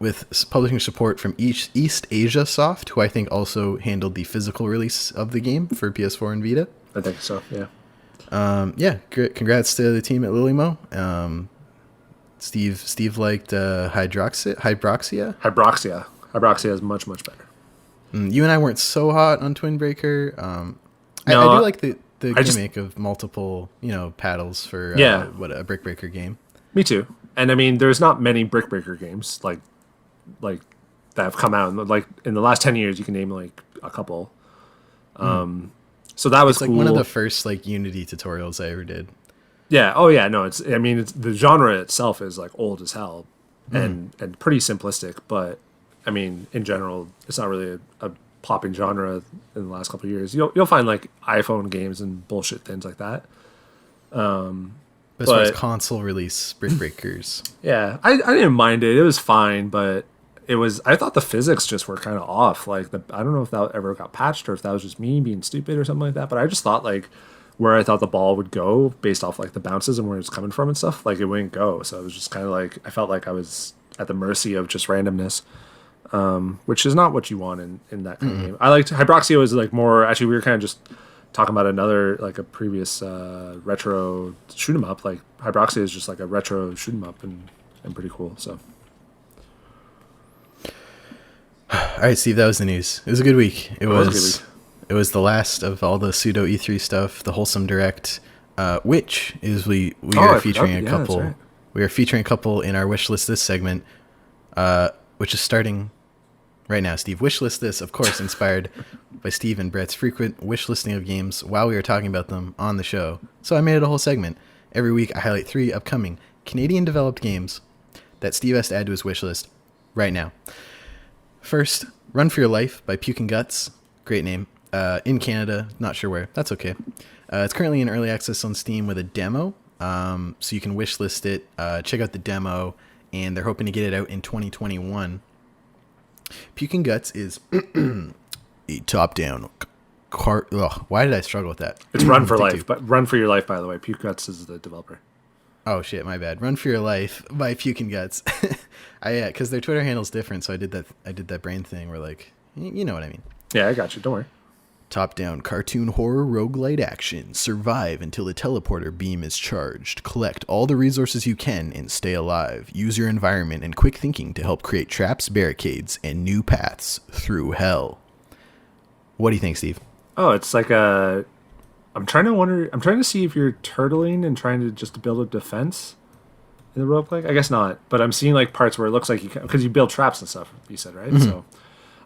with publishing support from East Asia Soft, who I think also handled the physical release of the game for PS4 and Vita. I think so, yeah. Congrats to the team at Lilymo. Steve liked Hybraxia. Hybraxia is much better. You and I weren't so hot on Twin Breaker. I do like the gimmick of multiple, paddles for a Brick Breaker game. Me too. And I mean, there's not many Brick Breaker games like that have come out. Like in the last 10 years, you can name like a couple. So that was like cool. One of the first like Unity tutorials I ever did. Yeah. Oh yeah. No. It's the genre itself is like old as hell and pretty simplistic. But I mean, in general, it's not really a popping genre in the last couple of years. You'll find like iPhone games and bullshit things like that. But as far as console release Brick Breakers, yeah, I didn't mind it. It was fine, but I thought the physics just were kind of off. Like I don't know if that ever got patched or if that was just me being stupid or something like that. But I just thought like where I thought the ball would go based off like the bounces and where it's coming from and stuff, like it wouldn't go. So it was just kind of like I felt like I was at the mercy of just randomness, which is not what you want in that kind of game. I liked Hyroxia was like more. Actually, we were kind of just talking about another like a previous retro shoot 'em up. Like Hyroxia is just like a retro shoot 'em up and pretty cool. So. All right, Steve, that was the news. It was a good week. It was the last of all the pseudo E3 stuff, the Wholesome Direct, which is we are featuring a couple. Right. We are featuring a couple in our Wishlist This segment, which is starting right now. Steve, Wishlist This, of course, inspired by Steve and Brett's frequent wish listing of games while we were talking about them on the show. So I made it a whole segment. Every week, I highlight 3 upcoming Canadian-developed games that Steve has to add to his wish list right now. First, Run for Your Life by Puking Guts. Great name. In Canada, not sure where. That's okay. It's currently in early access on Steam with a demo, so you can wishlist it, check out the demo, and they're hoping to get it out in 2021. Puking Guts is a top-down why did I struggle with that? It's Run for Life, but Run for Your Life, by the way. Puking Guts is the developer. Oh shit, my bad. Run for Your Life by Puking Guts. Because their Twitter handle's different, so I did that brain thing where like, you know what I mean. Yeah, I got you. Don't worry. Top-down Cartoon-Horror Roguelite Action. Survive until the teleporter beam is charged. Collect all the resources you can and stay alive. Use your environment and quick thinking to help create traps, barricades, and new paths through hell. What do you think, Steve? Oh, it's like a... I'm trying to see if you're turtling and trying to just build a defense in the roguelike. I guess not, but I'm seeing like parts where it looks like you can, because you build traps and stuff, you said, right? Mm-hmm. So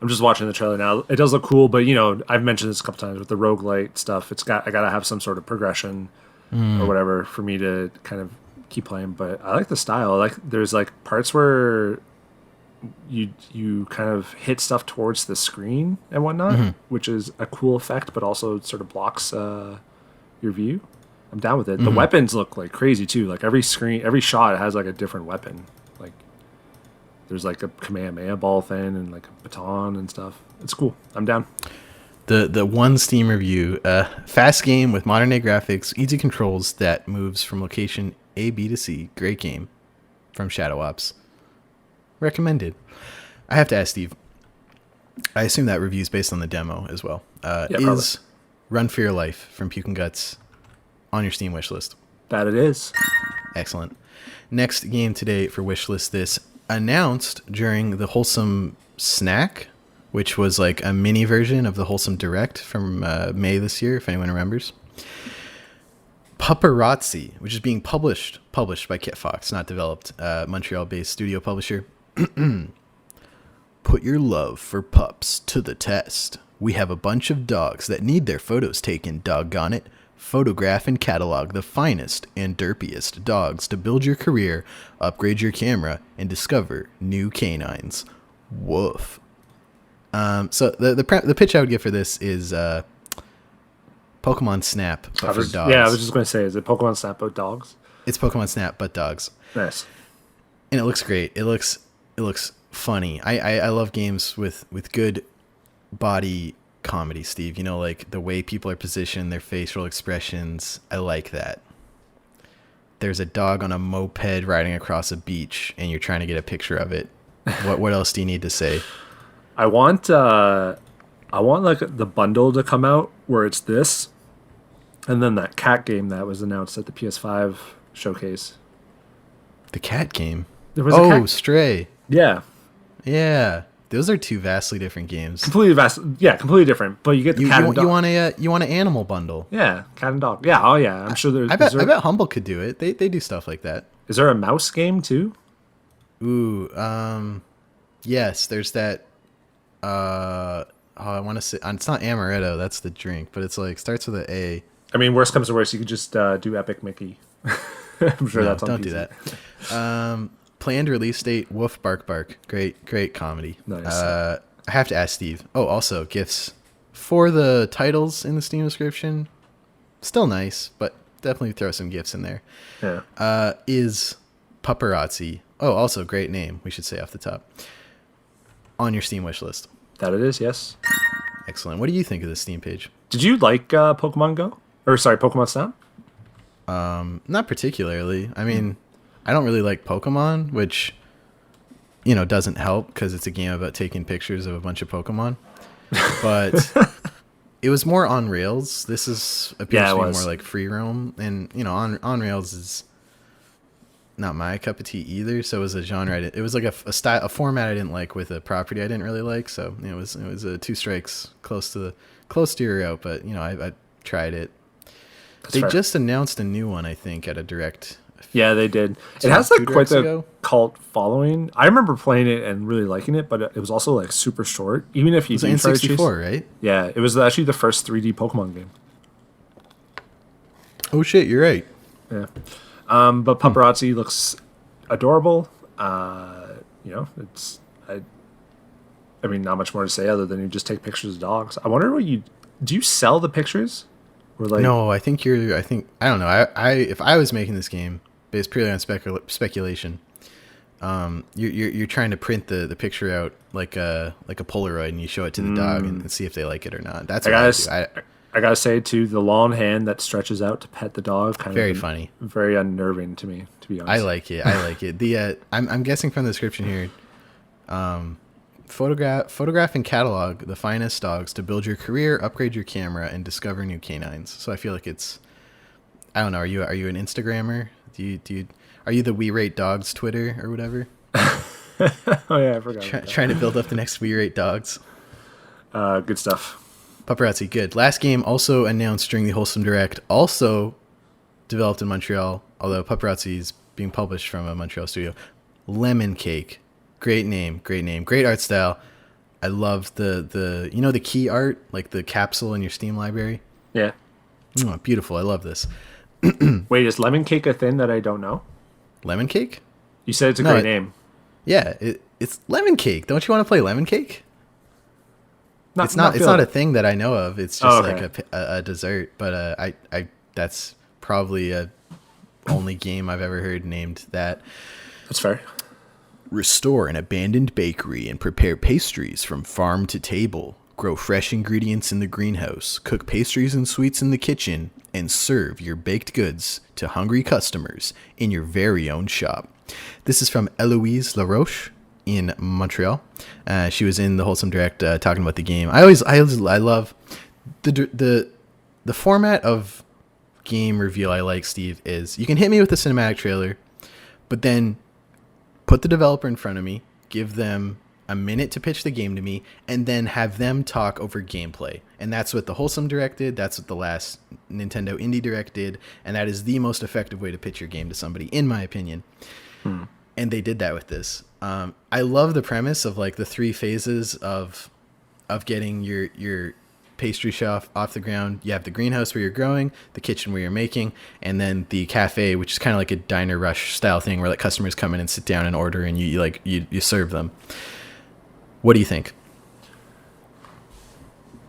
I'm just watching the trailer now. It does look cool, but you know, I've mentioned this a couple times with the roguelite stuff. I gotta have some sort of progression or whatever for me to kind of keep playing. But I like the style. There's like parts where you kind of hit stuff towards the screen and whatnot, which is a cool effect, but also sort of blocks your view. I'm down with it. The weapons look like crazy too. Like every shot has like a different weapon. Like there's like a Kamehameha ball thing and like a baton and stuff. It's cool. I'm down. The one Steam review, fast game with modern day graphics, easy controls that moves from location A, B to C. Great game from Shadow Ops. Recommended. I have to ask Steve. I assume that review is based on the demo as well. Is probably. Run for Your Life from Puking Guts on your Steam wishlist? That it is. Excellent. Next game today for Wishlist This, announced during the Wholesome Snack, which was like a mini version of the Wholesome Direct from May this year, if anyone remembers. Paparazzi, which is being published by Kit Fox, not developed, Montreal-based studio publisher. Put your love for pups to the test. We have a bunch of dogs that need their photos taken, doggone it. Photograph and catalog the finest and derpiest dogs to build your career, upgrade your camera, and discover new canines. WOOF. So the pitch I would give for this is Pokemon Snap, but for dogs. Yeah, I was just going to say, is it Pokemon Snap but dogs? It's Pokemon Snap but dogs. Nice. And it looks great. It looks funny. I love games with good body comedy, Steve. You know, like the way people are positioned, their facial expressions. I like that. There's a dog on a moped riding across a beach, and you're trying to get a picture of it. What else do you need to say? I want like the bundle to come out where it's this, and then that cat game that was announced at the PS5 showcase. The cat game? There was a cat... Stray. Yeah. Yeah. Those are two vastly different games. Completely different. But you get the cat and dog. You want an animal bundle. Yeah, cat and dog. Yeah, oh yeah. I'm sure there's... I bet Humble could do it. They do stuff like that. Is there a mouse game too? Ooh, yes, there's that... I want to say... It's not Amaretto, that's the drink, but it's like, starts with an A. I mean, worst comes to worst, you could just do Epic Mickey. I'm sure that's on don't PC. do that. Planned release date, Woof Bark Bark. Great comedy. Nice. I have to ask Steve. Oh, also, gifts for the titles in the Steam description. Still nice, but definitely throw some gifts in there. Yeah. Is Paparazzi. Oh, also great name, we should say off the top. on your Steam wish list. That it is, yes. Excellent. What do you think of the Steam page? Did you like Pokemon Go? Or sorry, Pokemon Snap? Not particularly. I mean, I don't really like Pokemon, which, doesn't help because it's a game about taking pictures of a bunch of Pokemon. But it was more on rails. This appears to be more like free roam, and on rails is not my cup of tea either. So it was a genre. It was like a format I didn't like with a property I didn't really like. So it was two strikes close to your out. But I tried it. They just announced a new one, I think, at a direct. Yeah, they did. It has like quite the cult following. I remember playing it and really liking it, but it was also like super short. Even if you it was N64, right? Yeah, it was actually the first 3D Pokemon game. Oh shit, you're right. Yeah, but Paparazzi looks adorable. It's I mean, not much more to say other than you just take pictures of dogs. I wonder do you sell the pictures? No, I think I don't know. If I was making this game based purely on speculation, you're trying to print the picture out like a Polaroid, and you show it to the dog and see if they like it or not. That's what I do. I gotta say too, the long hand that stretches out to pet the dog, very funny, very unnerving to me, to be honest. I like it. The I'm guessing from the description here, photograph and catalog the finest dogs to build your career, upgrade your camera, and discover new canines. So I feel like it's, I don't know. Are you an Instagrammer? Are you the We Rate Dogs Twitter or whatever? Oh yeah, I forgot. Trying to build up the next We Rate Dogs. Good stuff. Paparazzi, good. Last game also announced during the Wholesome Direct, also developed in Montreal, although Paparazzi is being published from a Montreal studio. Lemon Cake. Great name, great art style. I love the key art, like the capsule in your Steam library. Yeah. Beautiful. I love this. Wait, is Lemon Cake a thing that I don't know? Lemon Cake? You said it's a great name. Yeah, it's Lemon Cake. Don't you want to play Lemon Cake? It's not a thing that I know of. It's just like a dessert, but I that's probably a only game I've ever heard named that. That's fair. Restore an abandoned bakery and prepare pastries from farm to table. Grow fresh ingredients in the greenhouse. Cook pastries and sweets in the kitchen. And serve your baked goods to hungry customers in your very own shop. This is from Eloise Laroche in Montreal. She was in the Wholesome Direct talking about the game. I love the format of game reveal I like, Steve, is you can hit me with a cinematic trailer, but then put the developer in front of me, give them a minute to pitch the game to me, and then have them talk over gameplay. And that's what the Wholesome Direct did. That's what the last Nintendo Indie Direct did. And that is the most effective way to pitch your game to somebody, in my opinion. And they did that with this. I love the premise of like the 3 phases of getting your pastry shop off the ground. You have the greenhouse where you're growing, the kitchen where you're making, and then the cafe, which is kind of like a diner rush style thing where like customers come in and sit down and order, and you serve them. What do you think?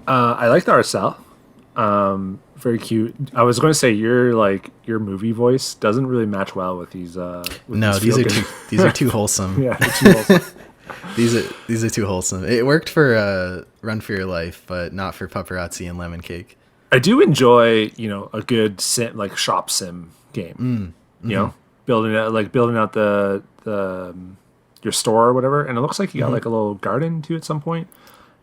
I like the art style. Very cute. I was going to say your movie voice doesn't really match well with these. These are too wholesome. Yeah, they're too wholesome. These are too wholesome. It worked for Run for Your Life, but not for Paparazzi and Lemon Cake. I do enjoy a good sim, like shop sim game. You know, building out the your store or whatever, and it looks like you got like a little garden too at some point.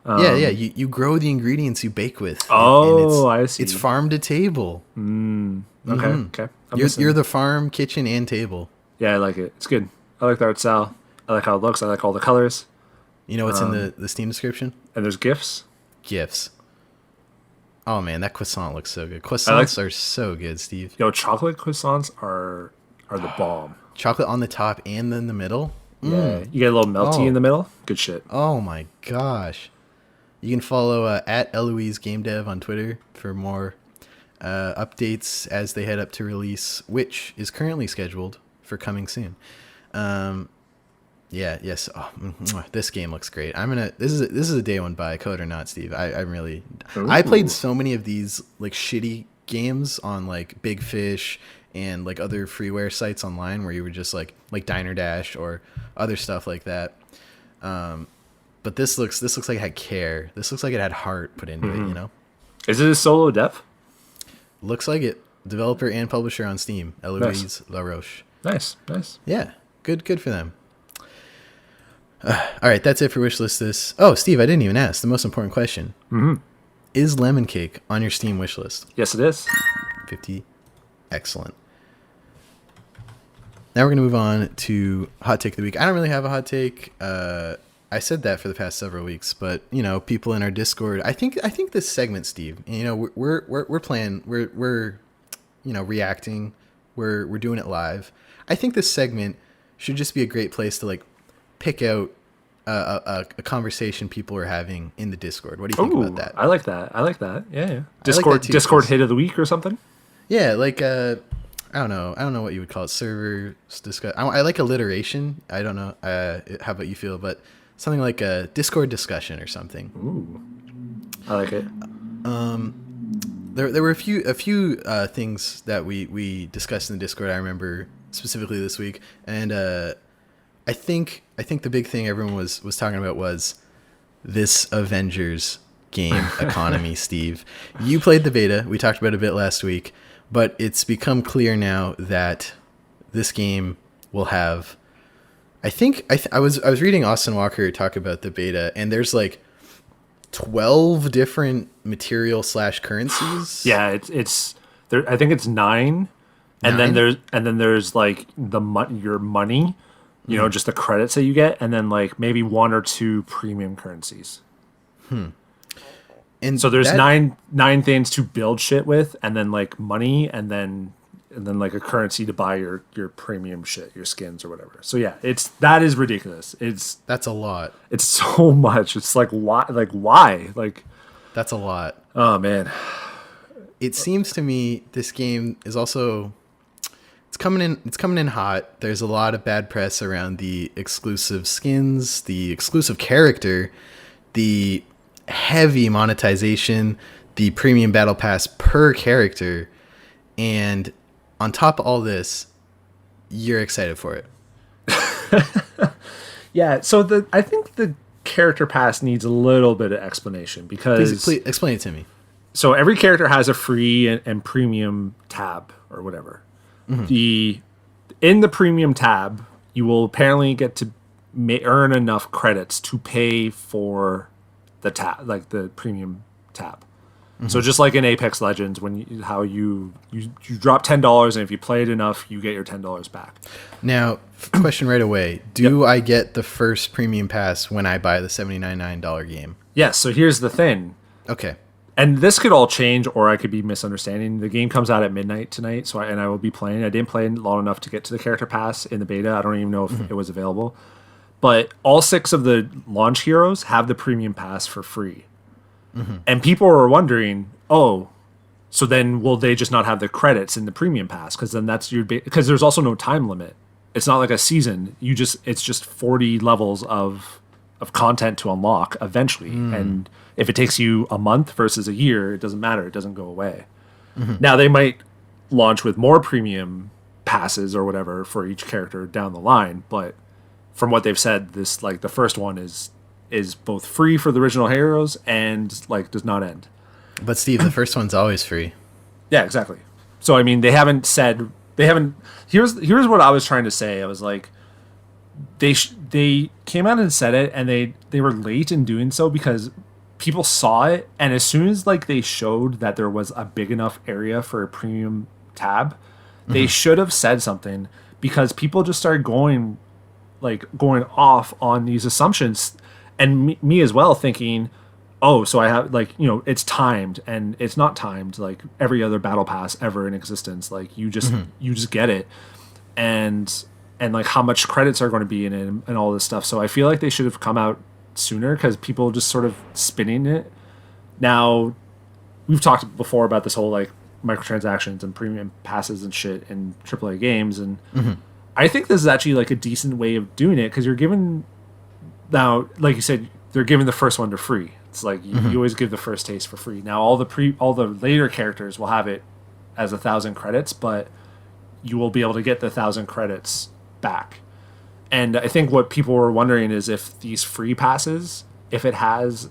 You grow the ingredients you bake with. Oh, I see. It's farm to table. Okay. You're the farm, kitchen, and table. Yeah, I like it. It's good. I like the art style. I like how it looks. I like all the colors. You know what's in the Steam description? And there's GIFs. Oh man, that croissant looks so good. Croissants are so good, Steve. Yo, chocolate croissants are the bomb. Chocolate on the top and in the middle. Yeah, you get a little melty in the middle. Good shit. Oh my gosh. You can follow at Eloise Game Dev on Twitter for more updates as they head up to release, which is currently scheduled for coming soon. Yes. Oh, this game looks great. This is a day one buy, code or not, Steve. I played so many of these like shitty games on like Big Fish and like other freeware sites online where you were just like Diner Dash or other stuff like that. But this looks like it had care. This looks like it had heart put into it. You know. Is it a solo dev? Looks like it. Developer and publisher on Steam. Eloise LaRoche. Nice. Yeah. Good for them. All right, that's it for Wishlist This. Oh, Steve, I didn't even ask the most important question. Is lemon cake on your Steam wishlist? Yes, it is. 50. Excellent. Now we're going to move on to hot take of the week. I don't really have a hot take. I said that for the past several weeks, but you know, people in our Discord. I think this segment, Steve. You know, we're playing. We're you know, reacting. We're doing it live. I think this segment should just be a great place to like pick out a conversation people are having in the Discord. What do you think about that? I like that. Yeah. Discord hit of the week or something. Yeah, like I don't know what you would call it. Server discuss. I like alliteration. I don't know how about you feel, but something like a Discord discussion or something. Ooh, I like it. There were a few things that we discussed in the Discord. I remember specifically this week, and I think the big thing everyone was talking about was this Avengers game economy. Steve, you played the beta. We talked about it a bit last week, but it's become clear now that this game will have. I was reading Austin Walker talk about the beta, and there's like 12 different material / currencies. Yeah, it's there. I think it's 9, and then there's like your money, you know, just the credits that you get, and then like maybe 1 or 2 premium currencies. And so there's nine things to build shit with, and then like money, and then like a currency to buy your premium shit, your skins or whatever. So yeah, that is ridiculous. That's a lot. It's so much. It's like why? Like that's a lot. Oh man. It seems to me this game is also it's coming in hot. There's a lot of bad press around the exclusive skins, the exclusive character, the heavy monetization, the premium battle pass per character, and on top of all this, you're excited for it. Yeah, so I think the character pass needs a little bit of explanation because... Please explain it to me. So every character has a free and premium tab or whatever. Mm-hmm. In the premium tab, you will apparently get to earn enough credits to pay for the tab, like the premium tab. Mm-hmm. So just like in Apex Legends, when you drop $10, and if you play it enough, you get your $10 back. Now, question right away: do I get the first premium pass when I buy the $79.99 game? Yes. So here's the thing. Okay. And this could all change, or I could be misunderstanding. The game comes out at midnight tonight, so I will be playing. I didn't play long enough to get to the character pass in the beta. I don't even know if it was available. But all 6 of the launch heroes have the premium pass for free. Mm-hmm. And people are wondering, so then will they just not have the credits in the premium pass? Because then that's because there's also no time limit. It's not like a season. It's just 40 levels of content to unlock eventually. And if it takes you a month versus a year, it doesn't matter. It doesn't go away. Mm-hmm. Now they might launch with more premium passes or whatever for each character down the line, but from what they've said, this like the first one is both free for the original heroes and like does not end. But Steve, the first one's always free. Yeah, exactly. So I mean, here's what I was trying to say. I was like, they came out and said it, and they were late in doing so because people saw it, and as soon as like they showed that there was a big enough area for a premium tab, they should have said something, because people just started going off on these assumptions, and me as well, thinking, so I have it's timed, and it's not timed like every other battle pass ever in existence. Like you just get it, and like how much credits are going to be in it and all this stuff. So I feel like they should have come out sooner, because people just sort of spinning it. Now, we've talked before about this whole like microtransactions and premium passes and shit in AAA games, and I think this is actually like a decent way of doing it, because you're given, now like you said, they're giving the first one to free. It's like you always give the first taste for free. Now all the later characters will have it as 1,000 credits, but you will be able to get the 1,000 credits back. And I think what people were wondering is if these free passes if it has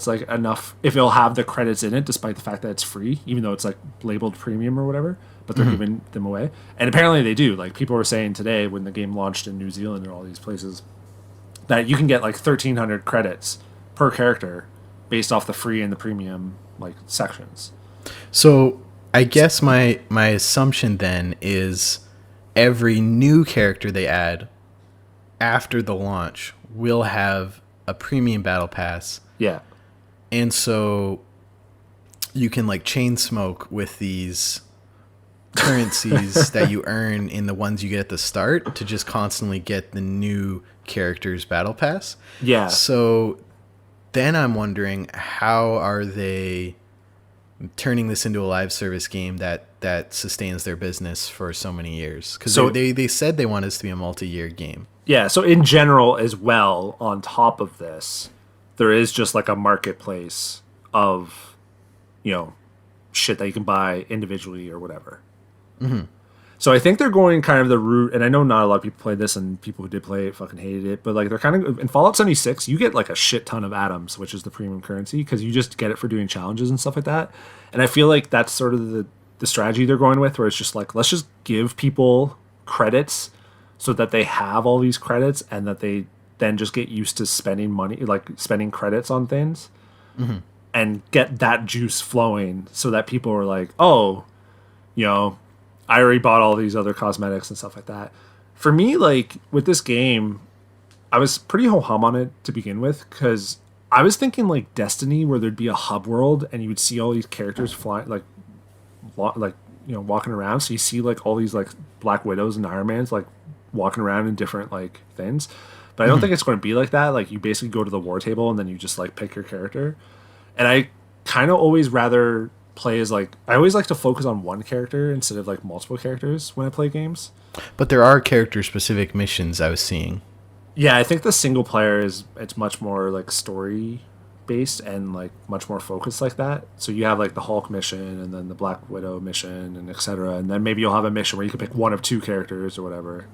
like enough, if it'll have the credits in it, despite the fact that it's free, even though it's like labeled premium or whatever, but they're giving them away. And apparently they do. Like people were saying today when the game launched in New Zealand and all these places, that you can get like 1,300 credits per character based off the free and the premium like sections. So I guess my assumption then is every new character they add after the launch will have a premium battle pass. Yeah. And so you can like chain smoke with these currencies that you earn in the ones you get at the start to just constantly get the new character's battle pass. Yeah. So then I'm wondering, how are they turning this into a live service game that sustains their business for so many years? Because they said they want this to be a multi-year game. Yeah, so in general as well, on top of this, there is just like a marketplace of, shit that you can buy individually or whatever. Mm-hmm. So I think they're going kind of the route, and I know not a lot of people played this, and people who did play it fucking hated it, but like they're kind of, in Fallout 76, you get like a shit ton of atoms, which is the premium currency, because you just get it for doing challenges and stuff like that. And I feel like that's sort of the strategy they're going with, where it's just like, let's just give people credits so that they have all these credits and that they then just get used to spending money, like spending credits on things, and get that juice flowing so that people are like, oh, I already bought all these other cosmetics and stuff like that. For me, like with this game, I was pretty ho-hum on it to begin with, because I was thinking like Destiny, where there'd be a hub world and you would see all these characters flying, walking around. So you see like all these like Black Widows and Iron Mans like walking around in different like things. But I don't think it's going to be like that. Like you basically go to the war table and then you just like pick your character. And I kind of always rather play as like, I always like to focus on one character instead of like multiple characters when I play games. But there are character specific missions I was seeing. Yeah, I think the single player it's much more like story based and like much more focused like that. So you have like the Hulk mission and then the Black Widow mission and etc. And then maybe you'll have a mission where you can pick one of two characters or whatever.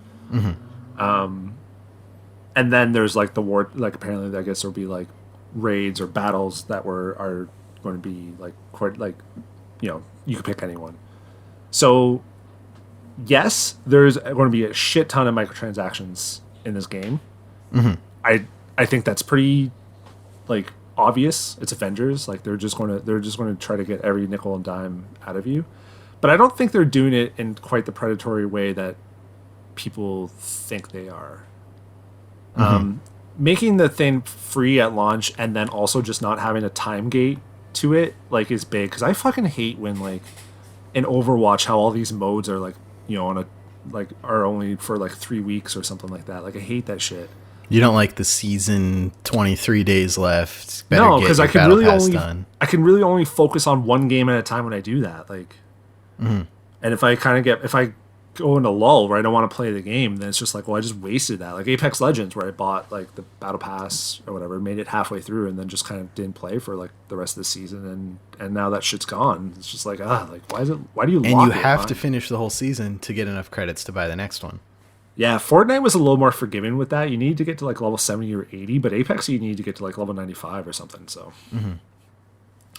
And then there's like the war, like apparently I guess there'll be like raids or battles that are going to be like quite like, you can pick anyone. So yes, there's going to be a shit ton of microtransactions in this game. I think that's pretty like obvious. It's Avengers, like they're just going to try to get every nickel and dime out of you. But I don't think they're doing it in quite the predatory way that people think they are. Making the thing free at launch and then also just not having a time gate to it like is big, because I fucking hate when like in Overwatch how all these modes are like on a like are only for like 3 weeks or something like that. Like I hate that shit. You don't like the season 23 days left. No, because I can really only focus on one game at a time when I do that. Like, and if I go into lull where I don't want to play the game, then it's just like, well, I just wasted that. Like Apex Legends, where I bought like the battle pass or whatever, made it halfway through, and then just kind of didn't play for like the rest of the season, and now that shit's gone. It's just like, why do you? And you have to finish the whole season to get enough credits to buy the next one. Yeah, Fortnite was a little more forgiving with that. You need to get to like level 70 or 80, but Apex you need to get to like level 95 or something. So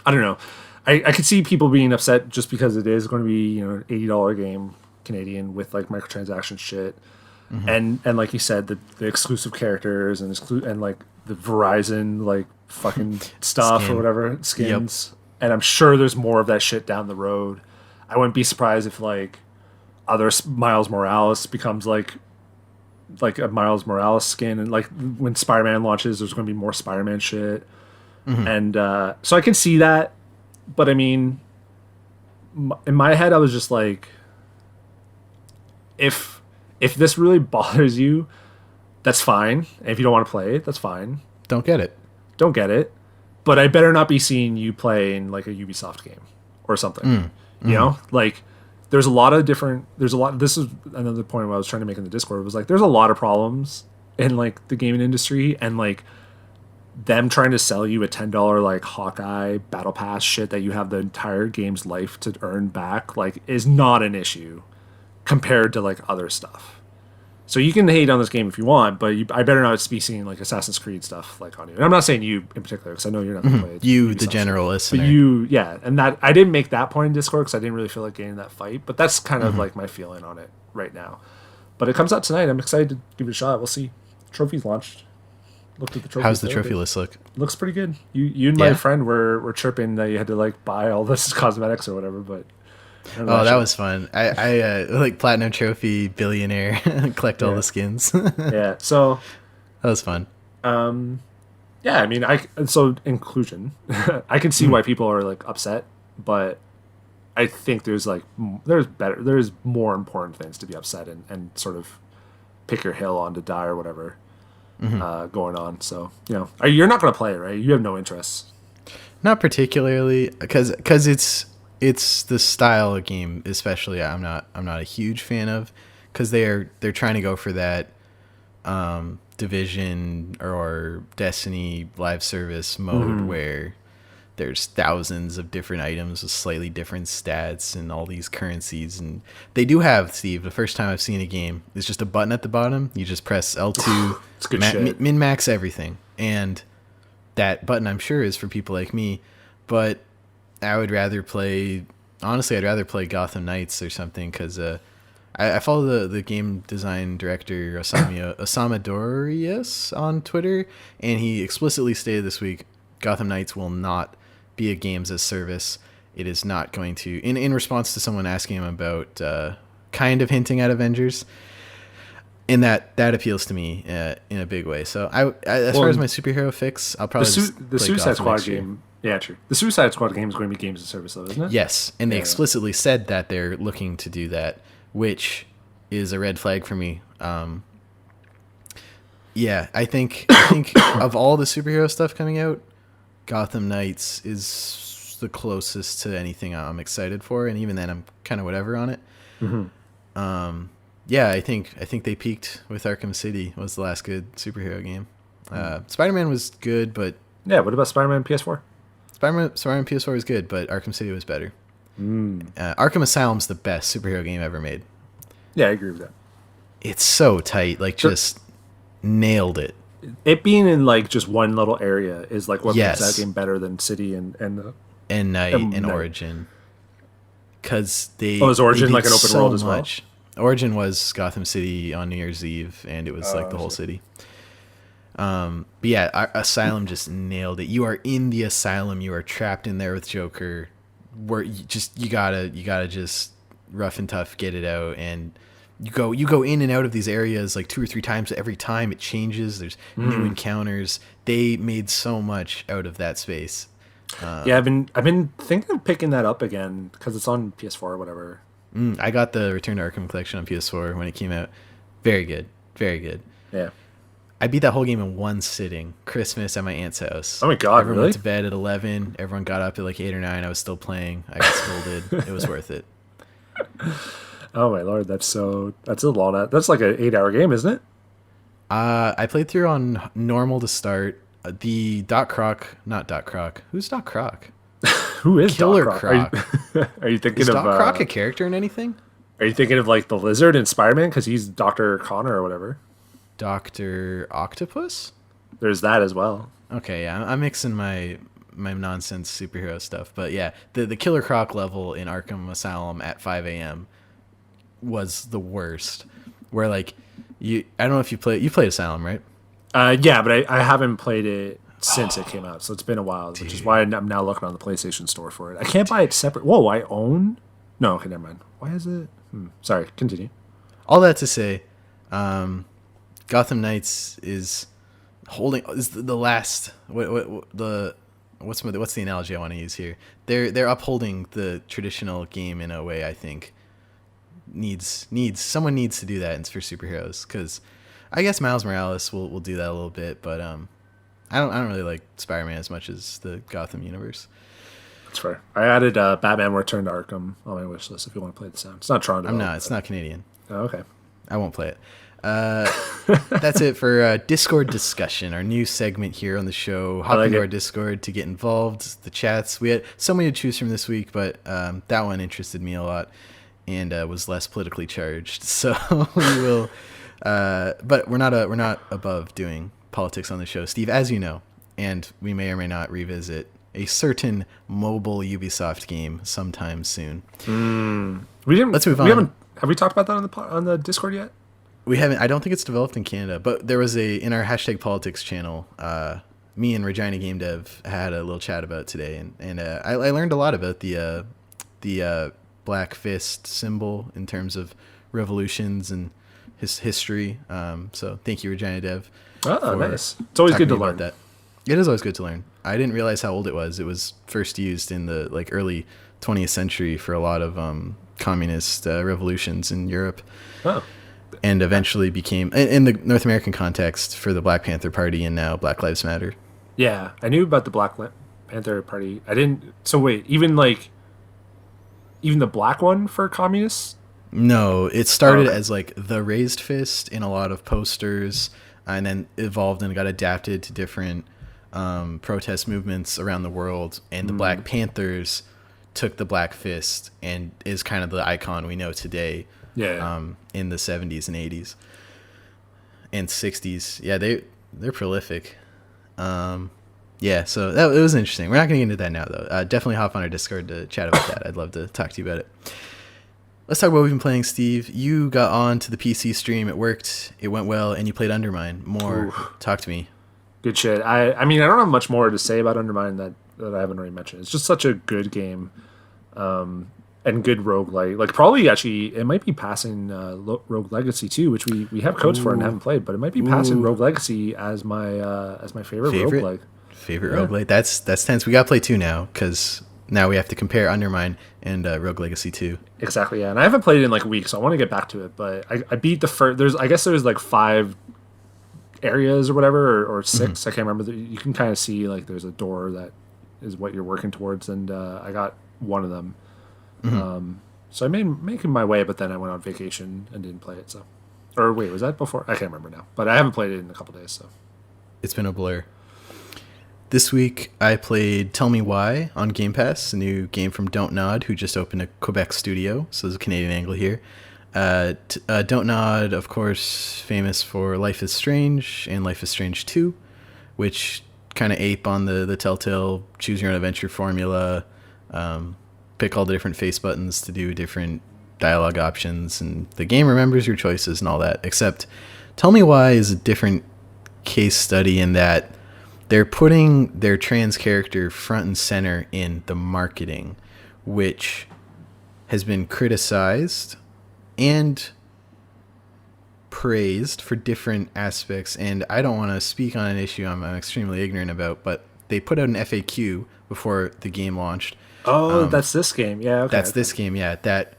I don't know. I could see people being upset just because it is going to be an $80 game Canadian with like microtransaction shit, and like you said, the exclusive characters and like the Verizon like fucking stuff or whatever skins. Yep. And I'm sure there's more of that shit down the road. I wouldn't be surprised if like other Miles Morales becomes like a Miles Morales skin, and like when Spider-Man launches, there's going to be more Spider-Man shit, and so I can see that. But I mean, in my head, I was just like, if this really bothers you, that's fine. And if you don't want to play it, that's fine. Don't get it. But I better not be seeing you playing like a Ubisoft game or something. You know, like this is another point I was trying to make in the Discord. It was like, there's a lot of problems in like the gaming industry, and like them trying to sell you a $10 like Hawkeye battle pass shit that you have the entire game's life to earn back, like, is not an issue compared to like other stuff. So you can hate on this game if you want, but I better not be seeing like Assassin's Creed stuff like on you. And I'm not saying you in particular because I know you're not going to play it. You, the general listener. But and that I didn't make that point in Discord because I didn't really feel like getting that fight. But that's kind of like my feeling on it right now. But it comes out tonight. I'm excited to give it a shot. We'll see. Trophies launched. Looked at the trophies. How's the trophy list look? Looks pretty good. You and my friend were chirping that you had to like buy all this cosmetics or whatever, but. Oh, that was fun. I like platinum trophy billionaire collect all the skins. Yeah, so that was fun. Yeah, I mean, so inclusion. I can see why people are like upset, but I think there's more important things to be upset and sort of pick your hill on to die or whatever going on. So you're not going to play it, right? You have no interest. Not particularly, because it's the style of game, especially I'm not a huge fan of, because they're trying to go for that Division or Destiny live service mode where there's thousands of different items with slightly different stats and all these currencies. And they do have, Steve, the first time I've seen a game, it's just a button at the bottom. You just press L2, it's good shit. Min-max everything. And that button, I'm sure, is for people like me. But I would rather play... Honestly, I'd rather play Gotham Knights or something, because I follow the game design director Osama Dorias on Twitter, and he explicitly stated this week, Gotham Knights will not be a games as service. It is not going to... In response to someone asking him about kind of hinting at Avengers, and that appeals to me in a big way. So as far as my superhero fix, I'll probably the Suicide Squad game... Yeah, true. The Suicide Squad game is going to be games as service, though, isn't it? Yes, and they explicitly said that they're looking to do that, which is a red flag for me. Yeah, I think of all the superhero stuff coming out, Gotham Knights is the closest to anything I'm excited for, and even then, I'm kind of whatever on it. Yeah, I think they peaked with Arkham City. Was the last good superhero game. Spider-Man was good, but yeah. What about Spider-Man PS4? Spider-Man PS4 was good, but Arkham City was better. Arkham Asylum's the best superhero game ever made. Yeah, I agree with that. It's so tight, like just nailed it. It being in like just one little area is like what makes that game better than City and Night and Origin. Because is Origin like an open world as well? Origin was Gotham City on New Year's Eve, and it was like the whole city. But yeah, Asylum just nailed it. You are in the asylum. You are trapped in there with Joker. Where you gotta just rough and tough get it out, and you go in and out of these areas like 2 or 3 times. Every time it changes. There's new encounters. They made so much out of that space. Yeah, I've been thinking of picking that up again because it's on PS4 or whatever. I got the Return to Arkham collection on PS4 when it came out. Very good, very good. Yeah. I beat that whole game in one sitting. Christmas at my aunt's house. Oh my god, Everyone really? went to bed at 11. Everyone got up at like 8 or 9. I was still playing. I got scolded. It was worth it. Oh my lord, that's a long. That's like an 8-hour game, isn't it? I played through on normal to start. The Doc Croc, not Doc Croc. Who's Doc Croc? Who is Killer Doc Croc? Are you thinking is of Doc Croc a character in anything? Are you thinking of like the Lizard in Spider-Man because he's Dr. Connor or whatever? Dr. Octopus? There's that as well. Okay, yeah, I'm mixing my nonsense superhero stuff, but yeah, the Killer Croc level in Arkham Asylum at 5 a.m. was the worst. Where like I don't know if you played Asylum, right? Yeah, but I haven't played it since it came out, so it's been a while, which is why I'm now looking on the PlayStation Store for it. I can't buy it separate. Whoa, I own? No, okay, never mind. Why is it? Sorry, continue. All that to say, Gotham Knights is the last. What's the analogy I want to use here? They're upholding the traditional game in a way I think someone needs to do that. And it's for superheroes, because I guess Miles Morales will do that a little bit, but I don't really like Spider-Man as much as the Gotham universe. That's fair. I added Batman Return to Arkham on my wish list if you want to play the sound. It's not Toronto. I'm not. It's not Canadian. Oh, okay. I won't play it. That's it for Discord discussion, our new segment here on the show. Hop into our Discord to get involved. The chats. We had so many to choose from this week, but that one interested me a lot and was less politically charged. So we will But we're not above doing politics on the show, Steve, as you know, and we may or may not revisit a certain mobile Ubisoft game sometime soon. We didn't. Let's move on. We haven't. Have we talked about that on the Discord yet? We haven't. I don't think it's developed in Canada, but there was in our #politics channel. Me and Regina Game Dev had a little chat about it today, and I learned a lot about the Black Fist symbol in terms of revolutions and his history. So thank you, Regina Dev. Oh, nice. It's always good to learn. That. It is always good to learn. I didn't realize how old it was. It was first used in the early 20th century for a lot of communist revolutions in Europe. Oh. And eventually became, in the North American context, for the Black Panther Party and now Black Lives Matter. Yeah, I knew about the Black Panther Party. I didn't. So wait, even the black one for communists? No, it started as the raised fist in a lot of posters, and then evolved and got adapted to different protest movements around the world. And the Black Panthers took the Black Fist and is kind of the icon we know today. Yeah. In the 70s and 80s and 60s. Yeah, they're prolific. Yeah, so it was interesting. We're not going to get into that now, though. Definitely hop on our Discord to chat about that. I'd love to talk to you about it. Let's talk about what we've been playing, Steve. You got on to the PC stream. It worked. It went well, and you played Undermine. More. Ooh. Talk to me. Good shit. I mean, I don't have much more to say about Undermine that I haven't already mentioned. It's just such a good game. And good roguelite. Probably actually, it might be passing Rogue Legacy too, which we have codes for and haven't played, but it might be passing Rogue Legacy as my favorite roguelike. Favorite roguelite? That's tense. We got to play 2 now, because now we have to compare Undermine and Rogue Legacy 2. Exactly, yeah. And I haven't played it in a week, so I want to get back to it. But I beat the first. I guess there's 5 areas or whatever, or 6. I can't remember. You can kind of see there's a door that is what you're working towards, and I got one of them. So I making my way, but then I went on vacation and didn't play it. So, or wait, was that before? I can't remember now. But I haven't played it in a couple days. So it's been a blur. This week I played Tell Me Why on Game Pass, a new game from Don't Nod, who just opened a Quebec studio. So there's a Canadian angle here. Don't Nod, of course, famous for Life is Strange and Life is Strange 2, which kind of ape on the Telltale choose your own adventure formula. Pick all the different face buttons to do different dialogue options, and the game remembers your choices and all that. Except Tell Me Why is a different case study in that they're putting their trans character front and center in the marketing, which has been criticized and praised for different aspects. And I don't want to speak on an issue I'm extremely ignorant about, but they put out an FAQ before the game launched. Oh, that's this game. Yeah, okay. That's this game, yeah. That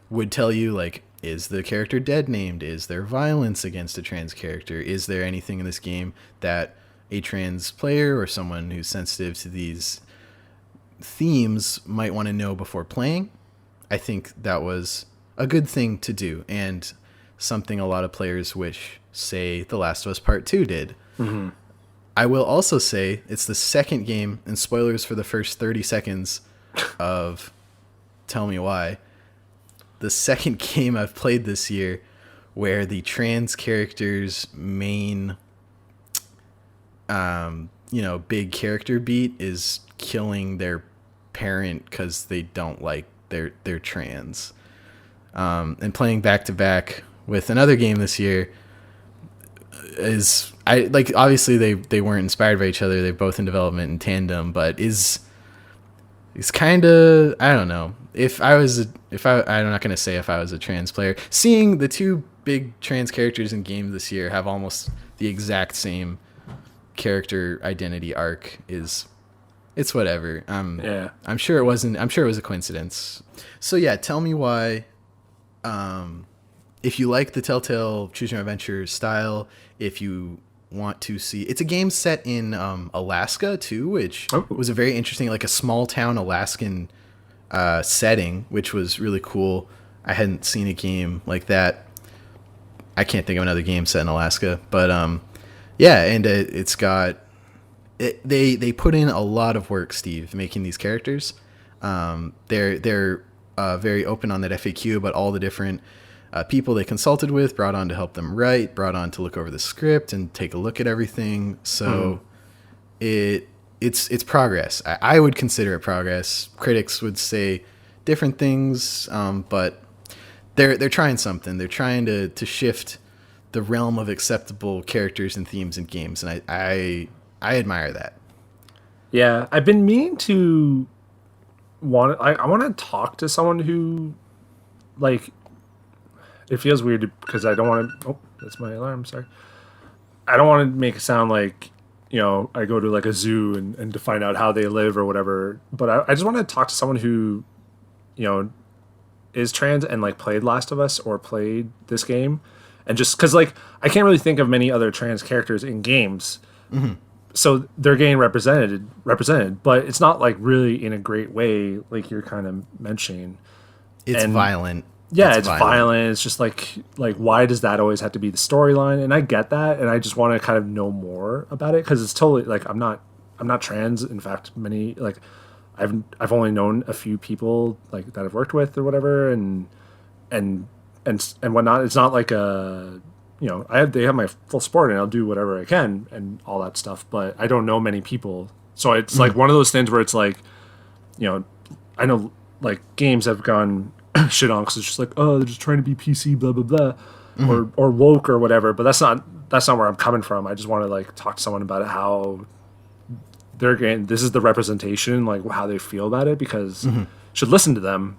would tell you, is the character dead named? Is there violence against a trans character? Is there anything in this game that a trans player or someone who's sensitive to these themes might want to know before playing? I think that was a good thing to do, and something a lot of players wish, say, The Last of Us Part 2 did. Mm-hmm. I will also say it's the second game, and spoilers for the first 30 seconds of Tell Me Why, the second game I've played this year where the trans character's main big character beat is killing their parent because they don't like they're trans. And playing back to back with another game this year is obviously they weren't inspired by each other, they're both in development in tandem, but it's kind of, I don't know. I'm not going to say if I was a trans player. Seeing the 2 big trans characters in games this year have almost the exact same character identity arc it's whatever. Yeah. I'm sure it was a coincidence. So yeah, Tell Me Why. If you like the Telltale Choose Your Own Adventure style, if you want to see, it's a game set in Alaska too, which was a very interesting, a small town Alaskan setting, which was really cool. I hadn't seen a game like that. I can't think of another game set in Alaska, but yeah, and it's got they put in a lot of work, Steve, making these characters. They're very open on that FAQ about all the different people they consulted with, brought on to help them write, brought on to look over the script and take a look at everything. So it's progress. I would consider it progress. Critics would say different things, but they're trying something. They're trying to shift the realm of acceptable characters and themes in games, and I admire that. Yeah, I've been meaning to I want to talk to someone who, like, it feels weird because I don't want to. Oh, that's my alarm. Sorry. I don't want to make it sound like, you know, I go to like a zoo and to find out how they live or whatever. But I just want to talk to someone who, you know, is trans and like played Last of Us or played this game, and just because like I can't really think of many other trans characters in games. Mm-hmm. So they're getting represented, but it's not like really in a great way, like you're kind of mentioning. It's violent. Yeah, it's violent. It's just like why does that always have to be the storyline? And I get that, and I just want to kind of know more about it because it's totally like I'm not trans. In fact, many like I've only known a few people like that I've worked with or whatever, and whatnot. It's not like a, you know, they have my full support and I'll do whatever I can and all that stuff, but I don't know many people. So it's like one of those things where it's like, you know, I know like games have gone shit on because it's just like, oh, they're just trying to be PC, blah, blah, blah, or woke or whatever. But that's not where I'm coming from. I just want to like talk to someone about it, how they're getting, this is the representation, like how they feel about it, because should listen to them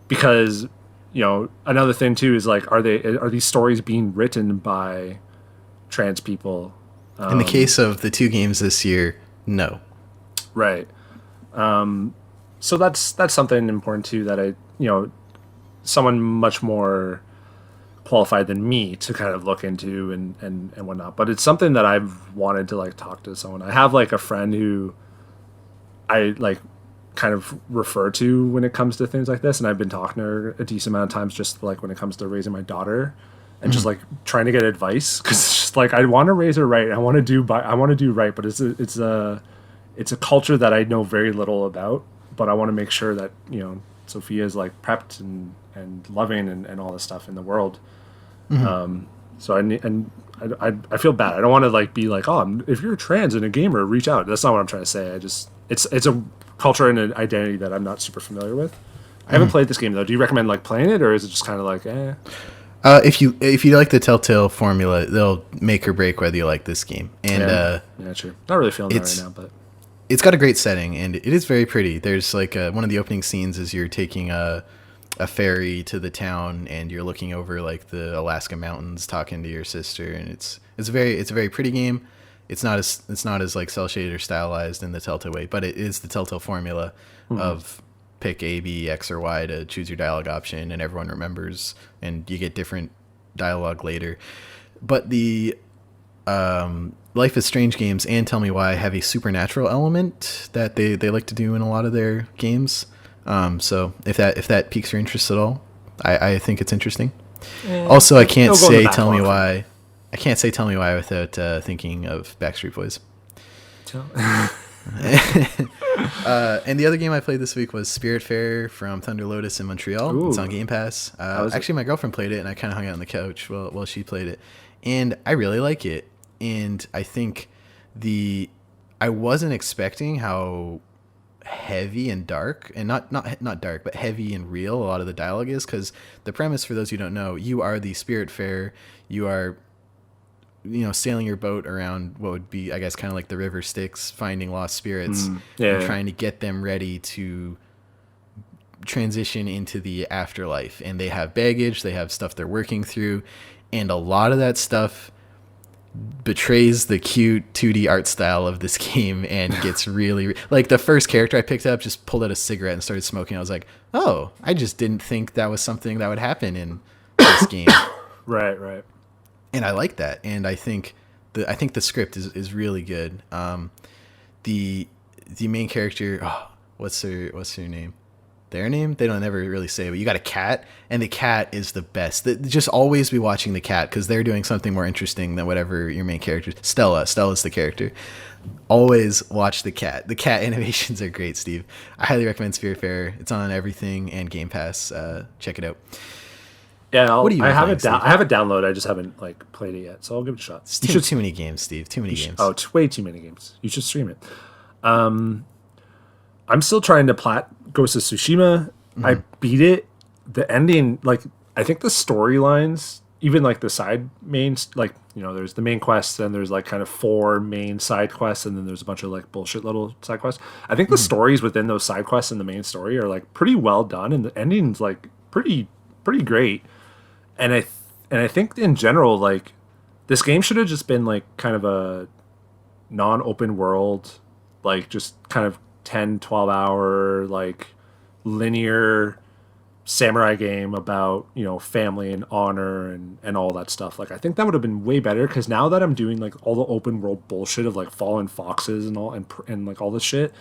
because, you know, another thing too is like, are these stories being written by trans people? In the case of the 2 games this year, no. Right. So that's something important too that I, you know, someone much more qualified than me to kind of look into and whatnot. But it's something that I've wanted to like talk to someone. I have like a friend who I like kind of refer to when it comes to things like this, and I've been talking to her a decent amount of times just like when it comes to raising my daughter and just like trying to get advice, because it's just like I want to raise her right, I want to do right, but it's a culture that I know very little about, but I want to make sure that, you know, Sophia is like prepped and loving and all this stuff in the world. So I feel bad. I don't want to like be like, oh, if you're trans and a gamer, reach out. That's not what I'm trying to say. It's a culture and an identity that I'm not super familiar with. I haven't played this game though. Do you recommend like playing it, or is it just kind of like, eh? If you like the Telltale formula, they'll make or break whether you like this game. And yeah, true. Not really feeling that right now, but it's got a great setting and it is very pretty. There's like one of the opening scenes is you're taking a ferry to the town and you're looking over like the Alaska mountains, talking to your sister, and it's a very pretty game. It's not as like cel shaded or stylized in the Telltale way, but it is the Telltale formula of pick A, B, X, or Y to choose your dialogue option, and everyone remembers, and you get different dialogue later. But the Life is Strange games and Tell Me Why have a supernatural element that they like to do in a lot of their games. So if that piques your interest at all, I think it's interesting. Also, I can't say Tell Me Why. I can't say Tell Me Why without thinking of Backstreet Boys. And the other game I played this week was Spiritfarer from Thunder Lotus in Montreal. Ooh. It's on Game Pass. Actually, my girlfriend played it, and I kind of hung out on the couch while she played it. And I really like it. And I think I wasn't expecting how heavy and dark, and not dark, but heavy and real a lot of the dialogue is, because the premise, for those who don't know, you are the Spiritfarer. You are, you know, sailing your boat around what would be, I guess, kind of like the river Styx, finding lost spirits and trying to get them ready to transition into the afterlife. And they have baggage, they have stuff they're working through, and a lot of that stuff betrays the cute 2D art style of this game and gets really like the first character I picked up just pulled out a cigarette and started smoking. I was like, oh, I just didn't think that was something that would happen in this game. Right. And I like that, and I think the script is really good. The main character, what's her name? Their name? They don't ever really say, but you got a cat, and the cat is the best. Just always be watching the cat, because they're doing something more interesting than whatever your main character. Stella's the character. Always watch the cat. The cat animations are great, Steve. I highly recommend Spiritfarer. It's on everything and Game Pass. Check it out. Yeah, What are you I have playing, it down. Steve? I have it downloaded. I just haven't like played it yet, so I'll give it a shot. It's You should. too many games, Steve. Too many games. Oh, it's way too many games. You should stream it. I'm still trying to plat Ghost of Tsushima. I beat it. The ending, like, I think the storylines, even like the side mains, like, you know, there's the main quest, and there's like kind of 4 main side quests, and then there's a bunch of like bullshit little side quests. I think the stories within those side quests and the main story are like pretty well done, and the ending's like pretty great. And I think in general, like, this game should have just been like kind of a non-open world, like just kind of 10-12 hour like linear samurai game about, you know, family and honor and all that stuff. Like, I think that would have been way better, because now that I'm doing like all the open world bullshit of like fallen foxes and all and like all this shit,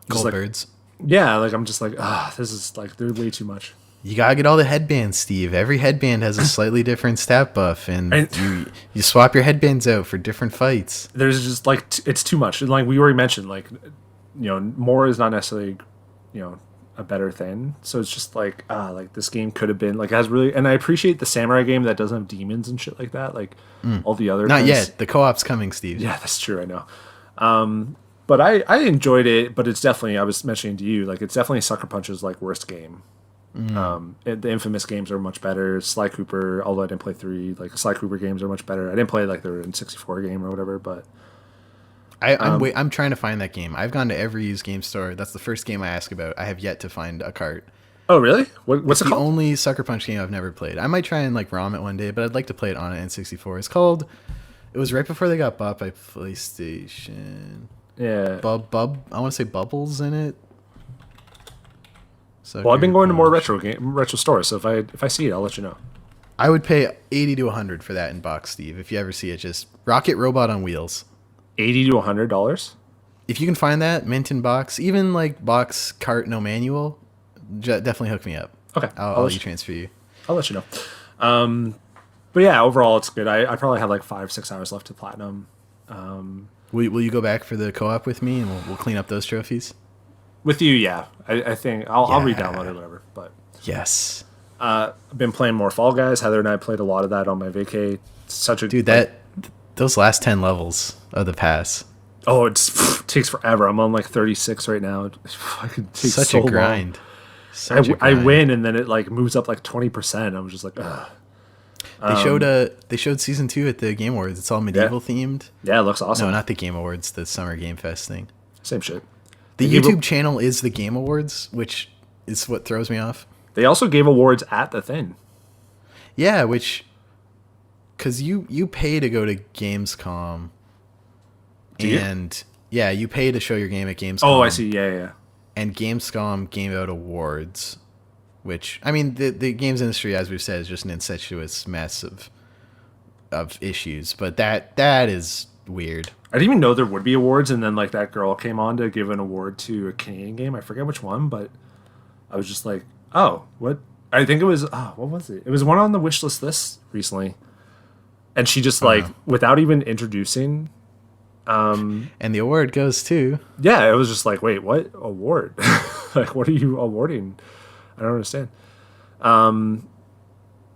Gold like, birds. yeah, like I'm just like, this is like, they're way too much. You gotta get all the headbands, Steve. Every headband has a slightly different stat buff, and you swap your headbands out for different fights. There's just like it's too much. And like we already mentioned, like, you know, more is not necessarily, you know, a better thing. So it's just like this game could have been like, has really, and I appreciate the samurai game that doesn't have demons and shit like that. Like all the other Not kinds. yet. The co-op's coming, Steve. Yeah, that's true. I know. But I enjoyed it. But it's definitely, I was mentioning to you, like, it's definitely Sucker Punch's like worst game. The Infamous games are much better. Sly Cooper, although I didn't play 3, like Sly Cooper games are much better. I didn't play like the N64 game or whatever, but I'm trying to find that game. I've gone to every used game store. That's the first game I ask about. I have yet to find a cart. oh really? What's It's it the called? only Sucker Punch game I've never played. I might try and like ROM it one day, but I'd like to play it on an N64. It's called. It was right before they got bought by PlayStation. Yeah. I want to say Bubbles in it. Well, I've been going to more retro stores, so if I see it, I'll let you know. I would pay $80 to $100 for that in box, Steve. If you ever see it, just Rocket Robot on wheels. $80 to $100. If you can find that mint in box, even like box cart no manual, definitely hook me up. Okay, I'll transfer you. I'll let you know. But yeah, overall it's good. I probably have like 5-6 hours left to platinum. Will you go back for the co-op with me, and we'll clean up those trophies? With you, yeah. I think I'll re-download it or whatever. But Yes. I've been playing more Fall Guys. Heather and I played a lot of that on my vacay. Such a Dude, those last 10 levels of the pass. Oh, it takes forever. I'm on like 36 right now. It fucking takes Such so a grind. long. Such a I grind. win, and then it like moves up like 20%. I'm just like, ugh. They showed season 2 at the Game Awards. It's all medieval themed. Yeah, it looks awesome. No, not the Game Awards, the Summer Game Fest thing. Same shit. The They gave YouTube channel is the Game Awards, which is what throws me off. They also gave awards at the thing. Yeah, because you pay to go to Gamescom. Do you? And yeah, you pay to show your game at Gamescom. Oh, I see. Yeah. And Gamescom gave out awards, which, I mean, the games industry, as we've said, is just an incestuous mess of issues. But that is weird. I didn't even know there would be awards, and then like that girl came on to give an award to a Canadian game. I forget which one, but I was just like, oh, what? I think it was, what was it? It was one on the Wishlist This recently. And she just like, without even introducing. And the award goes to. Yeah, it was just like, wait, what award? Like, what are you awarding? I don't understand.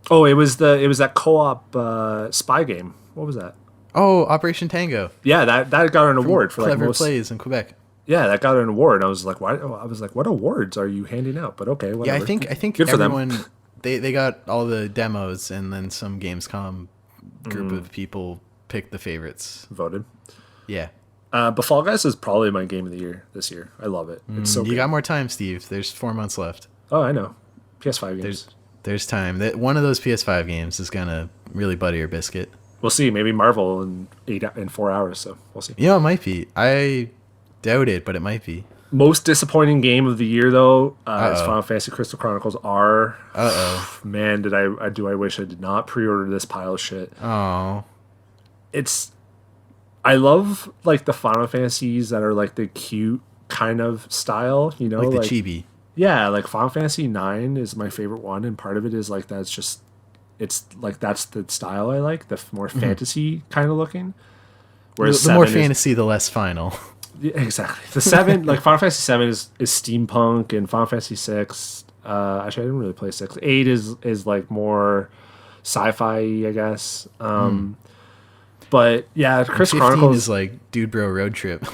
It was that co-op spy game. What was that? Oh, Operation Tango. Yeah, that got an award for like Clever most plays in Quebec. Yeah, that got an award. And I was like, why? I was like, what awards are you handing out? But okay, whatever. Yeah, I think Good for them. everyone they got all the demos, and then some Gamescom group of people picked the favorites. Voted. Yeah. But Fall Guys is probably my game of the year this year. I love it. It's so You good. got more time, Steve. There's 4 months left. Oh, I know. PS5 games. There's time. That one of those PS5 games is gonna really butter your biscuit. We'll see. Maybe Marvel in 4 hours. So we'll see. You know, it might be. I doubt it, but it might be. Most disappointing game of the year, though, is Final Fantasy Crystal Chronicles R. Man, do I wish I did not pre-order this pile of shit. Oh. I love like the Final Fantasies that are like the cute kind of style, you know, Like the chibi. Yeah, like Final Fantasy 9 is my favorite one, and part of it is like it's like that's the style I like, the more fantasy kind of looking. Whereas The more 7 fantasy, the less final. Yeah, exactly. The 7, like Final Fantasy 7 is steampunk, and Final Fantasy 6 Actually, I didn't really play 6. 8 is like more sci-fi, I guess. But yeah, Chris 15 Chronicles is like Dude Bro Road Trip.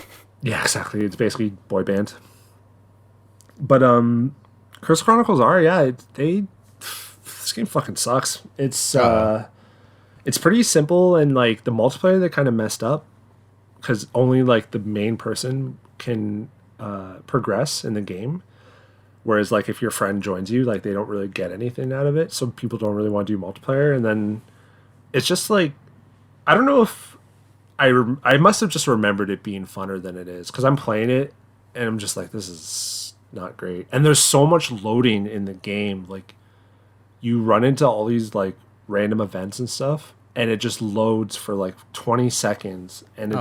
Yeah, exactly. It's basically boy band. But Chris Chronicles are this game fucking sucks. It's pretty simple, and like the multiplayer they kind of messed up because only like the main person can progress in the game. Whereas like if your friend joins you, like they don't really get anything out of it. So people don't really want to do multiplayer, and then it's just like I don't know if I must have just remembered it being funner than it is because I'm playing it and I'm just like, this is not great. And there's so much loading in the game. Like you run into all these like random events and stuff, and it just loads for like 20 seconds, and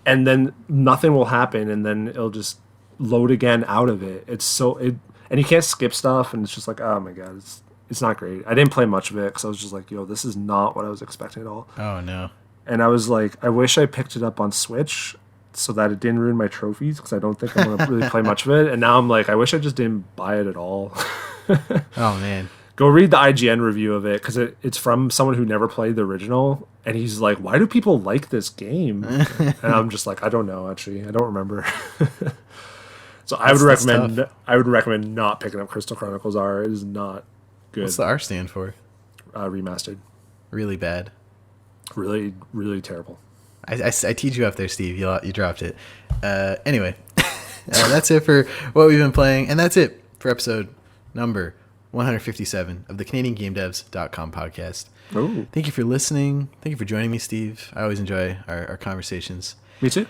and then nothing will happen, and then it'll just load again out of it. And you can't skip stuff, and it's just like, oh my god, it's not great. I didn't play much of it because I was just like, yo, this is not what I was expecting at all. Oh no. And I was like, I wish I picked it up on Switch so that it didn't ruin my trophies because I don't think I'm going to really play much of it. And now I'm like, I wish I just didn't buy it at all. Oh, man. Go read the IGN review of it because it's from someone who never played the original. And he's like, why do people like this game? And I'm just like, I don't know, actually. I don't remember. So I would recommend not picking up Crystal Chronicles R. It is not good. What's the R stand for? Remastered. Really bad. Really, really terrible. I teed you up there, Steve. You dropped it. Anyway, that's it for what we've been playing. And that's it for episode number 157 of the CanadianGameDevs.com podcast. Ooh. Thank you for listening. Thank you for joining me, Steve. I always enjoy our conversations. Me too.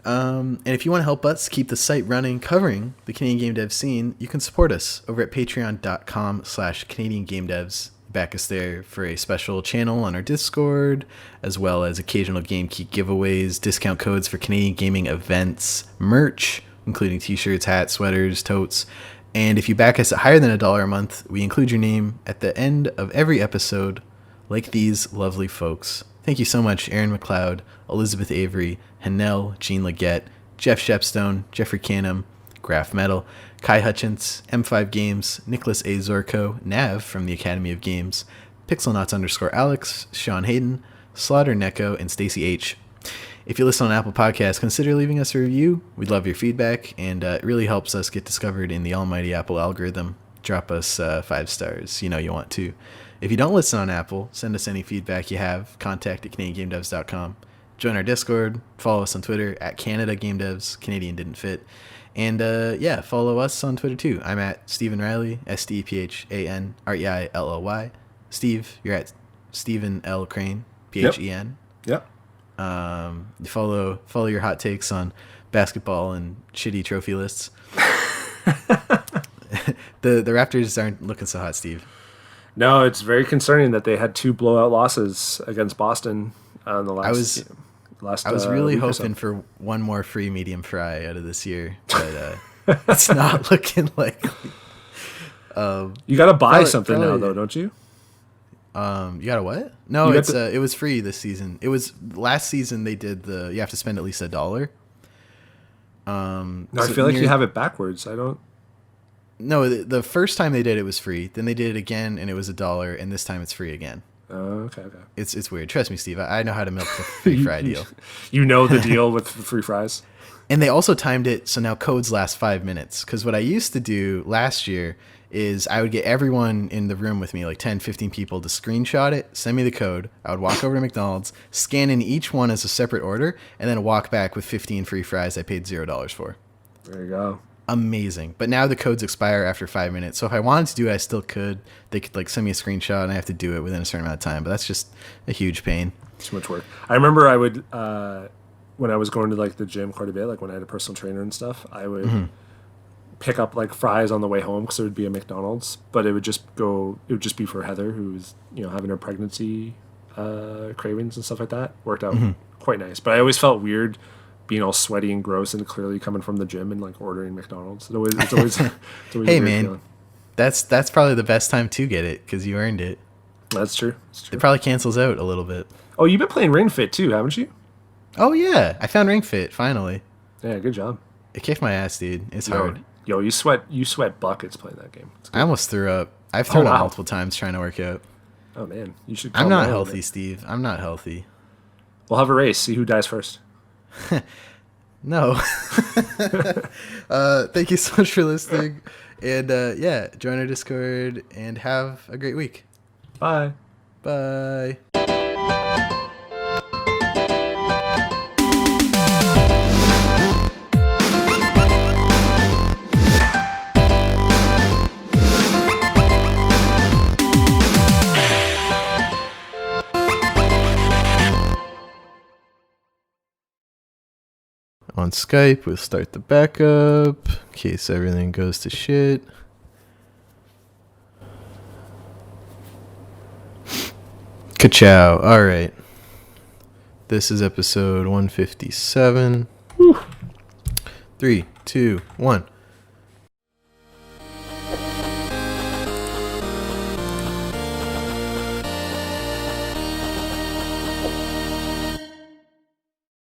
And if you want to help us keep the site running, covering the Canadian game dev scene, you can support us over at patreon.com/CanadianGameDevs. Back us there for a special channel on our Discord, as well as occasional Game Key giveaways, discount codes for Canadian gaming events, merch, including t-shirts, hats, sweaters, totes. And if you back us at higher than $1 a month, we include your name at the end of every episode, like these lovely folks. Thank you so much, Aaron McLeod, Elizabeth Avery, Hanel, Jean Leggett, Jeff Shepstone, Jeffrey Canham, Graph Metal, Kai Hutchins, M5 Games, Nicholas A. Zorko, Nav from the Academy of Games, PixelNauts_Alex, Sean Hayden, Slaughter Neko, and Stacy H. If you listen on Apple Podcasts, consider leaving us a review. We'd love your feedback, and it really helps us get discovered in the almighty Apple algorithm. Drop us 5 stars. You know you want to. If you don't listen on Apple, send us any feedback you have. Contact at CanadianGameDevs.com. Join our Discord. Follow us on Twitter at CanadaGameDevs. Canadian didn't fit. And follow us on Twitter too. I'm at Stephen Riley, StephanReilly. Steve, you're at Stephen L. Crane, Phen. Yep. You follow your hot takes on basketball and shitty trophy lists. The Raptors aren't looking so hot, Steve. No, it's very concerning that they had 2 blowout losses against Boston on the last. I was really hoping for one more free medium fry out of this year, but it's not looking likely. You got to buy something now, though, don't you? You got to what? No, it was free this season. It was last season. They did you have to spend at least $1. No, I feel like you have it backwards. I don't. No, the first time they did it was free. Then they did it again, and it was $1, and this time it's free again. Oh, okay. It's weird. Trust me, Steve. I know how to milk the free fry deal. You know the deal with the free fries. And they also timed it so now codes last 5 minutes. Because what I used to do last year is I would get everyone in the room with me, like 10, 15 people, to screenshot it, send me the code. I would walk over to McDonald's, scan in each one as a separate order, and then walk back with 15 free fries I paid $0 for. There you go. Amazing. But now the codes expire after 5 minutes. So if I wanted to do it, I still could. They could like send me a screenshot and I have to do it within a certain amount of time. But that's just a huge pain. Too much work. I remember I would, when I was going to like the gym quite a bit, like when I had a personal trainer and stuff, I would pick up like fries on the way home because there would be a McDonald's, but it would just be for Heather, who was, having her pregnancy cravings and stuff like that. Worked out quite nice. But I always felt weird being all sweaty and gross and clearly coming from the gym and like ordering McDonald's. It's always hey man, feeling. That's probably the best time to get it because you earned it. That's true. It probably cancels out a little bit. Oh, you've been playing Ring Fit too, haven't you? Oh yeah, I found Ring Fit finally. Yeah, good job. It kicked my ass, dude. It's hard. Yo, you sweat buckets playing that game. I almost threw up. I've thrown up wow. multiple times trying to work out. Oh man, you should. I'm not healthy, Steve. I'm not healthy. We'll have a race. See who dies first. No. Thank you so much for listening. And yeah, join our Discord and have a great week. Bye. Bye. On Skype, we'll start the backup in case everything goes to shit. Ka-chow. All right. This is episode 157. Woo. 3, 2, 1.